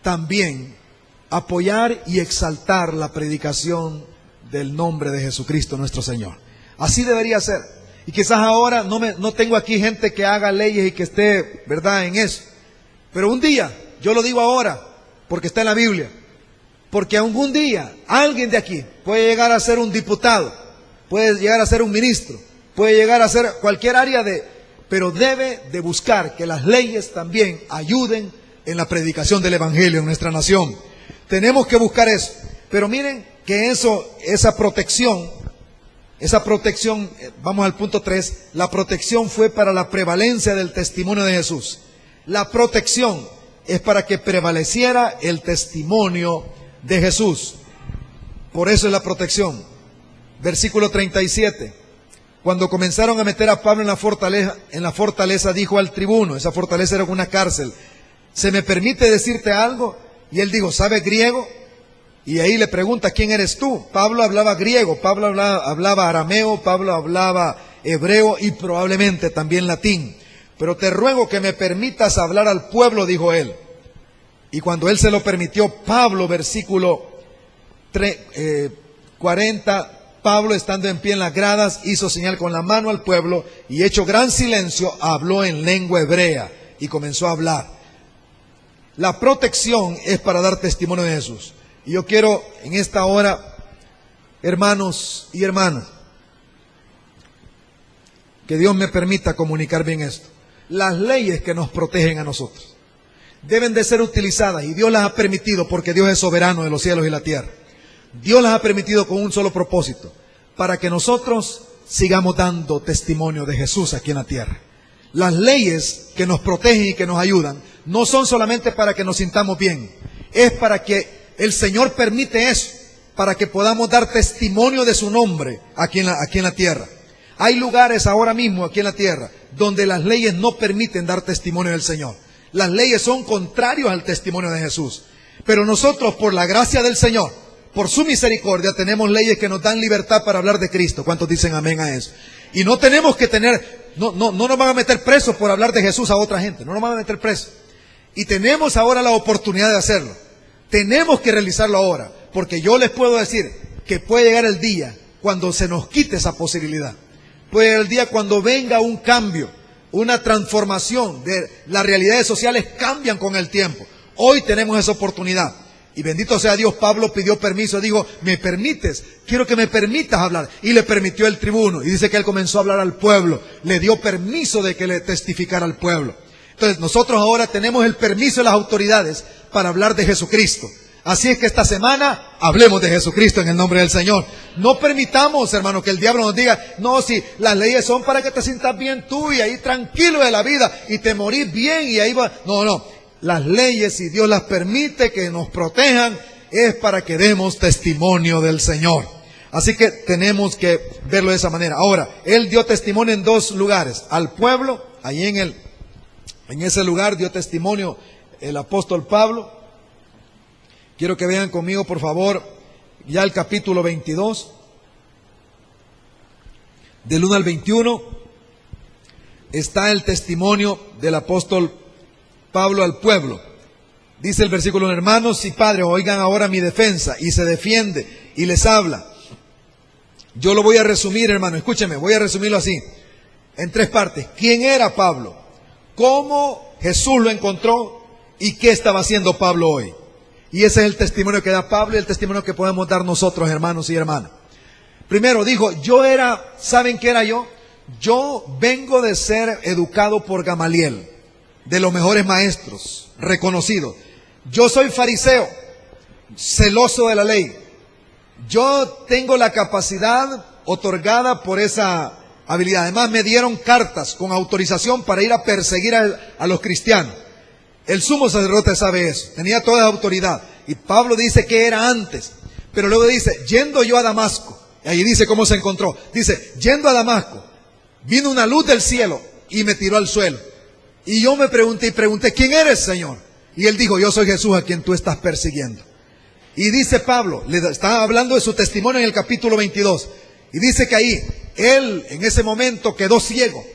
también apoyar y exaltar la predicación del nombre de Jesucristo nuestro Señor. Así debería ser. Y quizás ahora no tengo aquí gente que haga leyes y que esté, ¿verdad?, en eso. Pero un día, yo lo digo ahora, porque está en la Biblia, porque algún día alguien de aquí puede llegar a ser un diputado, puede llegar a ser un ministro, puede llegar a ser cualquier área pero debe de buscar que las leyes también ayuden en la predicación del Evangelio en nuestra nación. Tenemos que buscar eso. Pero miren que esa protección, vamos al punto 3, la protección fue para la prevalencia del testimonio de Jesús. La protección es para que prevaleciera el testimonio de Jesús. Por eso es la protección. Versículo 37. Cuando comenzaron a meter a Pablo en la fortaleza dijo al tribuno, esa fortaleza era una cárcel, ¿se me permite decirte algo? Y él dijo, ¿sabe griego? Y ahí le pregunta, ¿quién eres tú? Pablo hablaba griego, Pablo hablaba arameo, Pablo hablaba hebreo y probablemente también latín. Pero te ruego que me permitas hablar al pueblo, dijo él. Y cuando él se lo permitió, Pablo, versículo 40, Pablo, estando en pie en las gradas, hizo señal con la mano al pueblo y hecho gran silencio, habló en lengua hebrea y comenzó a hablar. La protección es para dar testimonio de Jesús. Y yo quiero en esta hora, hermanos y hermanas, que Dios me permita comunicar bien esto. Las leyes que nos protegen a nosotros deben de ser utilizadas, y Dios las ha permitido porque Dios es soberano de los cielos y la tierra. Dios las ha permitido con un solo propósito, para que nosotros sigamos dando testimonio de Jesús aquí en la tierra. Las leyes que nos protegen y que nos ayudan no son solamente para que nos sintamos bien, es para que el Señor permite eso, para que podamos dar testimonio de su nombre aquí en la tierra. Hay lugares ahora mismo aquí en la tierra donde las leyes no permiten dar testimonio del Señor. Las leyes son contrarios al testimonio de Jesús. Pero nosotros, por la gracia del Señor, por su misericordia, tenemos leyes que nos dan libertad para hablar de Cristo. ¿Cuántos dicen amén a eso? Y no tenemos que no nos van a meter presos por hablar de Jesús a otra gente. No nos van a meter presos. Y tenemos ahora la oportunidad de hacerlo. Tenemos que realizarlo ahora. Porque yo les puedo decir que puede llegar el día cuando se nos quite esa posibilidad. Puede llegar el día cuando venga un cambio, una transformación de las realidades sociales, cambian con el tiempo. Hoy tenemos esa oportunidad. Y bendito sea Dios, Pablo pidió permiso, dijo, ¿me permites? Quiero que me permitas hablar. Y le permitió el tribuno. Y dice que él comenzó a hablar al pueblo. Le dio permiso de que le testificara al pueblo. Entonces nosotros ahora tenemos el permiso de las autoridades para hablar de Jesucristo. Así es que esta semana hablemos de Jesucristo en el nombre del Señor. No permitamos, hermano, que el diablo nos diga, no, si las leyes son para que te sientas bien tú y ahí tranquilo de la vida y te morís bien y ahí va. No, no. Las leyes, si Dios las permite que nos protejan, es para que demos testimonio del Señor. Así que tenemos que verlo de esa manera. Ahora, Él dio testimonio en dos lugares. Al pueblo, ahí en ese lugar dio testimonio el apóstol Pablo. Quiero que vean conmigo, por favor, ya el capítulo 22, del 1 al 21, está el testimonio del apóstol Pablo al pueblo. Dice el versículo 1, hermanos y padres, oigan ahora mi defensa, y se defiende y les habla. Yo lo voy a resumir, hermano, escúcheme, voy a resumirlo así, en tres partes. ¿Quién era Pablo? ¿Cómo Jesús lo encontró? ¿Y qué estaba haciendo Pablo hoy? Y ese es el testimonio que da Pablo y el testimonio que podemos dar nosotros, hermanos y hermanas. Primero dijo, ¿saben qué era yo? Yo vengo de ser educado por Gamaliel, de los mejores maestros, reconocidos. Yo soy fariseo, celoso de la ley. Yo tengo la capacidad otorgada por esa habilidad. Además me dieron cartas con autorización para ir a perseguir a los cristianos. El sumo sacerdote sabe eso, tenía toda la autoridad. Y Pablo dice que era antes, pero luego dice, yendo yo a Damasco, y ahí dice cómo se encontró. Dice, yendo a Damasco, vino una luz del cielo y me tiró al suelo. Y yo me pregunté, ¿quién eres, Señor? Y él dijo, yo soy Jesús a quien tú estás persiguiendo. Y dice Pablo, le está hablando de su testimonio en el capítulo 22. Y dice que ahí, él en ese momento quedó ciego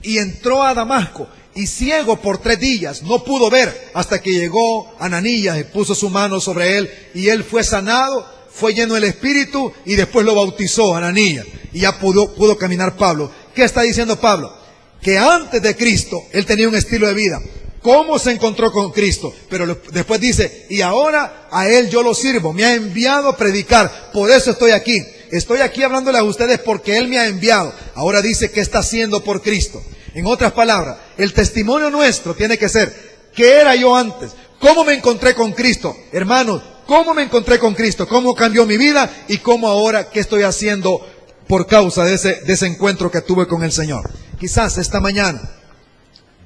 y entró a Damasco. Y ciego por 3 días, no pudo ver hasta que llegó Ananías y puso su mano sobre él. Y él fue sanado, fue lleno del Espíritu y después lo bautizó Ananías. Y ya pudo caminar Pablo. ¿Qué está diciendo Pablo? Que antes de Cristo, él tenía un estilo de vida. ¿Cómo se encontró con Cristo? Pero después dice, y ahora a él yo lo sirvo, me ha enviado a predicar, por eso estoy aquí. Estoy aquí hablándoles a ustedes porque él me ha enviado. Ahora dice, ¿qué está haciendo por Cristo? En otras palabras, el testimonio nuestro tiene que ser, ¿qué era yo antes? ¿Cómo me encontré con Cristo? Hermanos, ¿cómo me encontré con Cristo? ¿Cómo cambió mi vida? Y cómo ahora, ¿qué estoy haciendo por causa de ese encuentro que tuve con el Señor? Quizás esta mañana,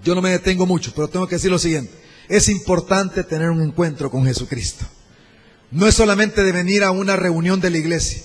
yo no me detengo mucho, pero tengo que decir lo siguiente. Es importante tener un encuentro con Jesucristo. No es solamente de venir a una reunión de la iglesia.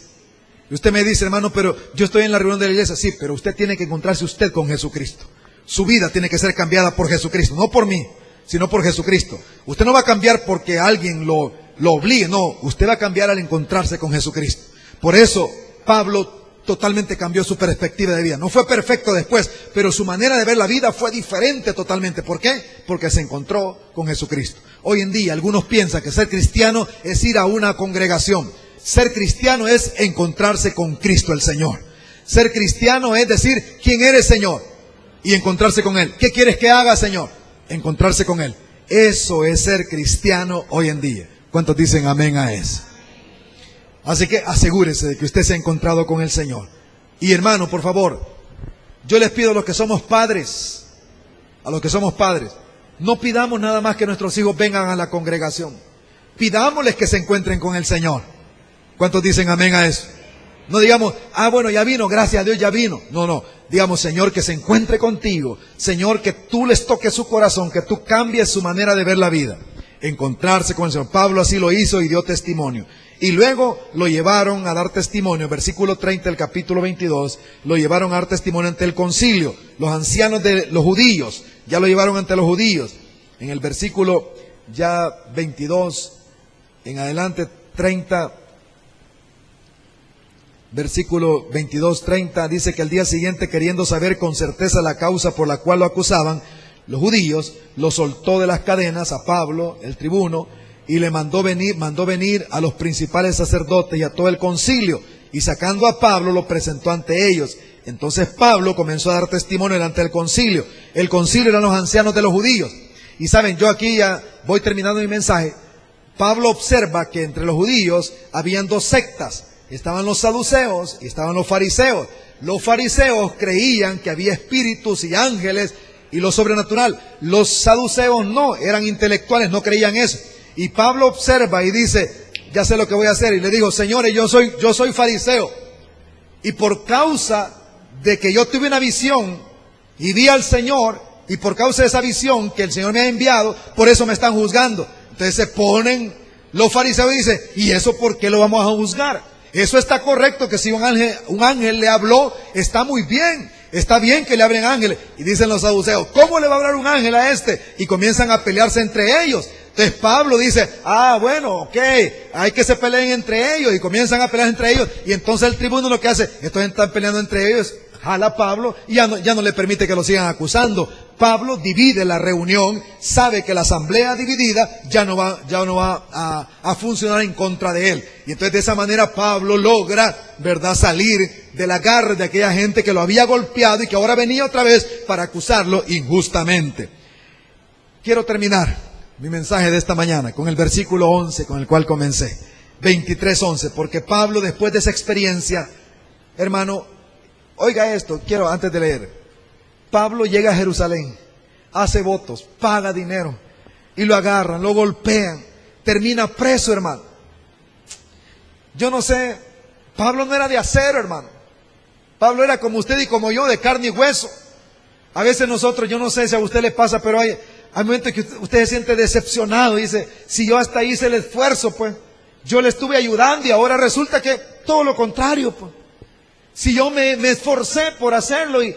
Y usted me dice, hermano, pero yo estoy en la reunión de la iglesia. Sí, pero usted tiene que encontrarse usted con Jesucristo. Su vida tiene que ser cambiada por Jesucristo, no por mí, sino por Jesucristo. Usted no va a cambiar porque alguien lo obligue, no, usted va a cambiar al encontrarse con Jesucristo. Por eso Pablo totalmente cambió su perspectiva de vida. No fue perfecto después, pero su manera de ver la vida fue diferente totalmente. ¿Por qué? Porque se encontró con Jesucristo. Hoy en día algunos piensan que ser cristiano es ir a una congregación. Ser cristiano es encontrarse con Cristo el Señor. Ser cristiano es decir, ¿quién eres, Señor? Y encontrarse con Él. ¿Qué quieres que haga, Señor? Encontrarse con Él. Eso es ser cristiano hoy en día. ¿Cuántos dicen amén a eso? Así que asegúrese de que usted se ha encontrado con el Señor. Y hermano, por favor, yo les pido a los que somos padres, no pidamos nada más que nuestros hijos vengan a la congregación. Pidámosles que se encuentren con el Señor. ¿Cuántos dicen amén a eso? No digamos, bueno, ya vino, gracias a Dios ya vino. No, digamos, Señor, que se encuentre contigo. Señor, que tú les toques su corazón, que tú cambies su manera de ver la vida. Encontrarse con el Señor. Pablo así lo hizo y dio testimonio. Y luego lo llevaron a dar testimonio, versículo 30 del capítulo 22, lo llevaron a dar testimonio ante el concilio. Los ancianos de los judíos, ya lo llevaron ante los judíos. En el versículo ya 22, en adelante 30, versículo 22, 30, dice que al día siguiente, queriendo saber con certeza la causa por la cual lo acusaban, los judíos, lo soltó de las cadenas a Pablo, el tribuno, y le mandó venir a los principales sacerdotes y a todo el concilio, y sacando a Pablo lo presentó ante ellos. Entonces Pablo comenzó a dar testimonio delante del concilio. El concilio eran los ancianos de los judíos. Y saben, yo aquí ya voy terminando mi mensaje. Pablo observa que entre los judíos habían 2 sectas. Estaban los saduceos y estaban los fariseos. Los fariseos creían que había espíritus y ángeles y lo sobrenatural. Los saduceos no, eran intelectuales, no creían eso. Y Pablo observa y dice, ya sé lo que voy a hacer. Y le digo, señores, yo soy fariseo. Y por causa de que yo tuve una visión y vi al Señor, y por causa de esa visión que el Señor me ha enviado, por eso me están juzgando. Entonces se ponen los fariseos y dicen, ¿y eso por qué lo vamos a juzgar? Eso está correcto, que si un ángel le habló, está muy bien. Está bien que le hablen ángeles. Y dicen los saduceos, ¿cómo le va a hablar un ángel a este? Y comienzan a pelearse entre ellos. Entonces Pablo dice, bueno, ok, hay que se peleen entre ellos. Y comienzan a pelear entre ellos. Y entonces el tribuno lo que hace, estos están peleando entre ellos, jala a Pablo y ya no le permite que lo sigan acusando. Pablo divide la reunión, sabe que la asamblea dividida ya no va a funcionar en contra de él. Y entonces de esa manera Pablo logra, ¿verdad?, salir de la garra de aquella gente que lo había golpeado y que ahora venía otra vez para acusarlo injustamente. Quiero terminar mi mensaje de esta mañana con el versículo 11 con el cual comencé, 23:11, porque Pablo, después de esa experiencia, hermano, oiga esto, quiero antes de leer. Pablo llega a Jerusalén, hace votos, paga dinero y lo agarran, lo golpean, termina preso, hermano. Yo no sé, Pablo no era de acero, hermano. Pablo era como usted y como yo, de carne y hueso. A veces nosotros, yo no sé si a usted le pasa, pero hay momentos que usted se siente decepcionado y dice, si yo hasta hice el esfuerzo, pues, yo le estuve ayudando y ahora resulta que todo lo contrario, pues. Si yo me esforcé por hacerlo y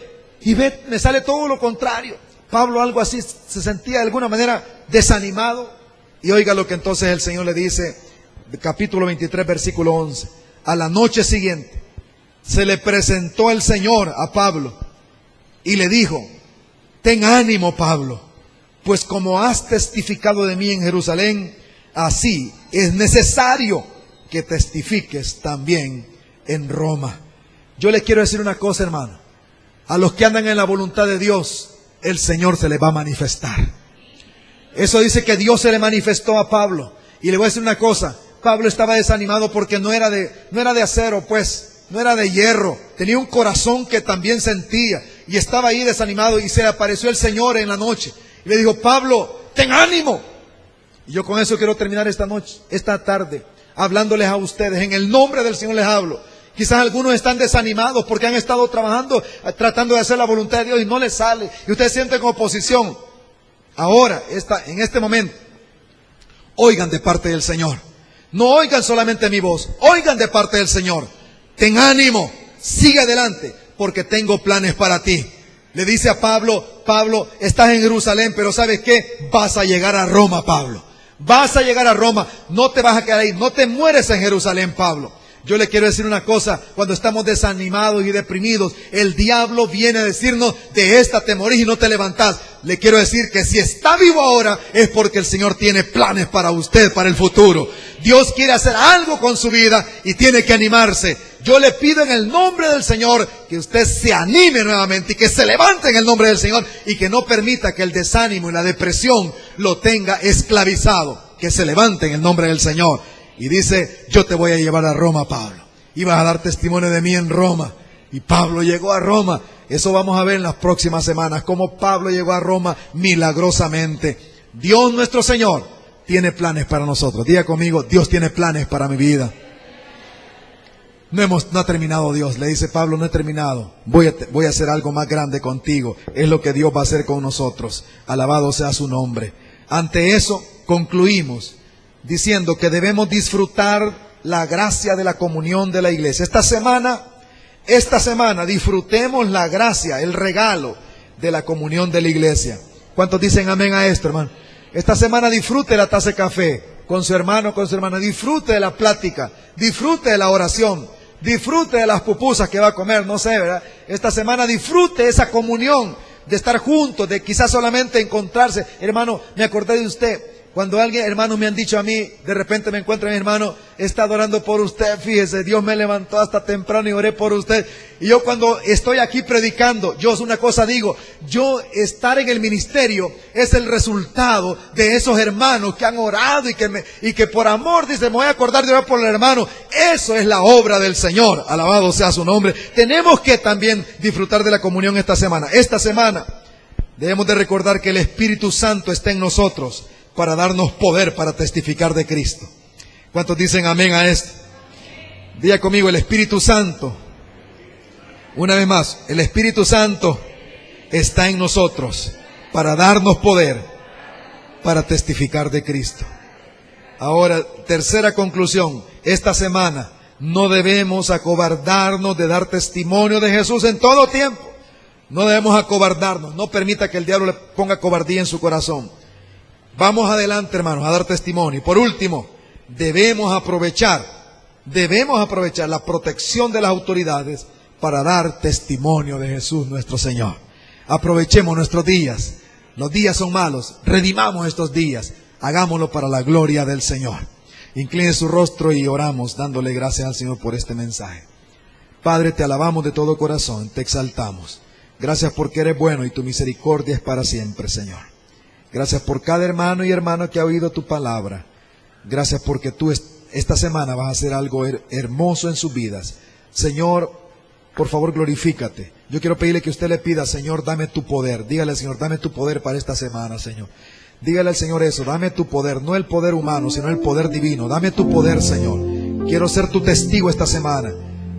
me sale todo lo contrario. Pablo algo así se sentía de alguna manera desanimado. Y oiga lo que entonces el Señor le dice, capítulo 23, versículo 11. A la noche siguiente se le presentó el Señor a Pablo y le dijo, ten ánimo, Pablo, pues como has testificado de mí en Jerusalén, así es necesario que testifiques también en Roma. Yo les quiero decir una cosa, hermano. A los que andan en la voluntad de Dios, el Señor se les va a manifestar. Eso dice que Dios se le manifestó a Pablo. Y le voy a decir una cosa, Pablo estaba desanimado porque no era de acero, pues, no era de hierro. Tenía un corazón que también sentía y estaba ahí desanimado, y se le apareció el Señor en la noche. Y le dijo, Pablo, ten ánimo. Y yo con eso quiero terminar esta tarde, hablándoles a ustedes. En el nombre del Señor les hablo. Quizás algunos están desanimados porque han estado trabajando, tratando de hacer la voluntad de Dios y no les sale. Y ustedes sienten oposición. Ahora, en este momento, oigan de parte del Señor. No oigan solamente mi voz, oigan de parte del Señor. Ten ánimo, sigue adelante, porque tengo planes para ti. Le dice a Pablo, Pablo, estás en Jerusalén, pero ¿sabes qué? Vas a llegar a Roma, Pablo. Vas a llegar a Roma, no te vas a quedar ahí, no te mueres en Jerusalén, Pablo. Yo le quiero decir una cosa, cuando estamos desanimados y deprimidos, el diablo viene a decirnos, de esta te morís y no te levantás. Le quiero decir que si está vivo ahora, es porque el Señor tiene planes para usted, para el futuro. Dios quiere hacer algo con su vida y tiene que animarse. Yo le pido en el nombre del Señor que usted se anime nuevamente y que se levante en el nombre del Señor y que no permita que el desánimo y la depresión lo tenga esclavizado. Que se levante en el nombre del Señor. Y dice, yo te voy a llevar a Roma, Pablo. Y vas a dar testimonio de mí en Roma. Y Pablo llegó a Roma. Eso vamos a ver en las próximas semanas, cómo Pablo llegó a Roma milagrosamente. Dios nuestro Señor tiene planes para nosotros. Diga conmigo, Dios tiene planes para mi vida. No ha terminado Dios. Le dice Pablo, no he terminado. Voy a hacer algo más grande contigo. Es lo que Dios va a hacer con nosotros. Alabado sea su nombre. Ante eso, concluimos diciendo que debemos disfrutar la gracia de la comunión de la iglesia. Esta semana disfrutemos la gracia, el regalo de la comunión de la iglesia. ¿Cuántos dicen amén a esto, hermano? Esta semana disfrute la taza de café con su hermano, con su hermana. Disfrute de la plática, disfrute de la oración, disfrute de las pupusas que va a comer, no sé, ¿verdad? Esta semana disfrute esa comunión, de estar juntos, de quizás solamente encontrarse. Hermano, me acordé de usted. Cuando alguien, hermanos, me han dicho a mí, de repente me encuentro, mi hermano, está orando por usted, fíjese, Dios me levantó hasta temprano y oré por usted. Y yo cuando estoy aquí predicando, yo una cosa digo, yo estar en el ministerio es el resultado de esos hermanos que han orado y que por amor, dice, me voy a acordar de orar por el hermano. Eso es la obra del Señor, alabado sea su nombre. Tenemos que también disfrutar de la comunión esta semana. Esta semana Debemos de recordar que el Espíritu Santo está en nosotros para darnos poder para testificar de Cristo. ¿Cuántos dicen amén a esto? Diga conmigo, el Espíritu Santo. Una vez más, el Espíritu Santo está en nosotros para darnos poder para testificar de Cristo. Ahora, tercera conclusión. Esta semana no debemos acobardarnos de dar testimonio de Jesús en todo tiempo. No debemos acobardarnos. No permita que el diablo le ponga cobardía en su corazón. Vamos adelante, hermanos, a dar testimonio. Y por último, debemos aprovechar la protección de las autoridades para dar testimonio de Jesús nuestro Señor. Aprovechemos nuestros días. Los días son malos. Redimamos estos días. Hagámoslo para la gloria del Señor. Incline su rostro y oramos dándole gracias al Señor por este mensaje. Padre, te alabamos de todo corazón, te exaltamos. Gracias porque eres bueno y tu misericordia es para siempre, Señor. Gracias por cada hermano y hermana que ha oído tu palabra. Gracias porque tú esta semana vas a hacer algo hermoso en sus vidas. Señor, por favor glorifícate. Yo quiero pedirle que usted le pida, Señor, dame tu poder. Dígale al Señor, dame tu poder para esta semana, Señor. Dígale al Señor eso, dame tu poder, no el poder humano, sino el poder divino. Dame tu poder, Señor. Quiero ser tu testigo esta semana.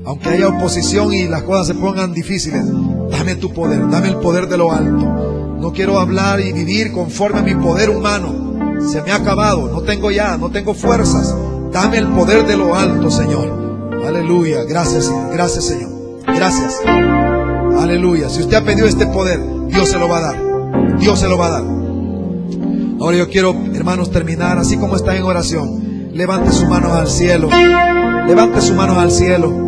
Aunque haya oposición y las cosas se pongan difíciles, dame tu poder, dame el poder de lo alto. No quiero hablar y vivir conforme a mi poder humano. Se me ha acabado, no tengo fuerzas. Dame el poder de lo alto, Señor. Aleluya, gracias Señor. Gracias. Aleluya. Si usted ha pedido este poder, Dios se lo va a dar. Dios se lo va a dar. Ahora yo quiero, hermanos, terminar así como está en oración. Levante sus manos al cielo. Levante sus manos al cielo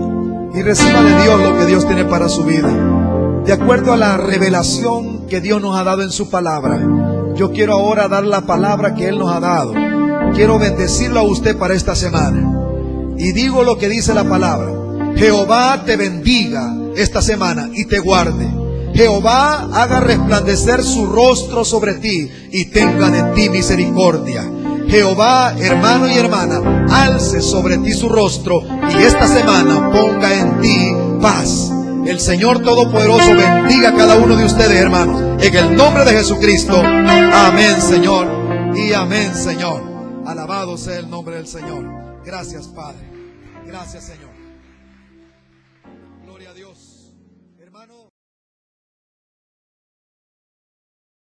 y reciba de Dios lo que Dios tiene para su vida. De acuerdo a la revelación que Dios nos ha dado en su palabra, yo quiero ahora dar la palabra que Él nos ha dado. Quiero bendecirlo a usted para esta semana. Y digo lo que dice la palabra. Jehová te bendiga esta semana y te guarde. Jehová haga resplandecer su rostro sobre ti y tenga de ti misericordia. Jehová, hermano y hermana, alce sobre ti su rostro y esta semana ponga en ti paz. El Señor Todopoderoso bendiga a cada uno de ustedes, hermanos. En el nombre de Jesucristo. Amén, Señor. Y amén, Señor. Alabado sea el nombre del Señor. Gracias, Padre. Gracias, Señor.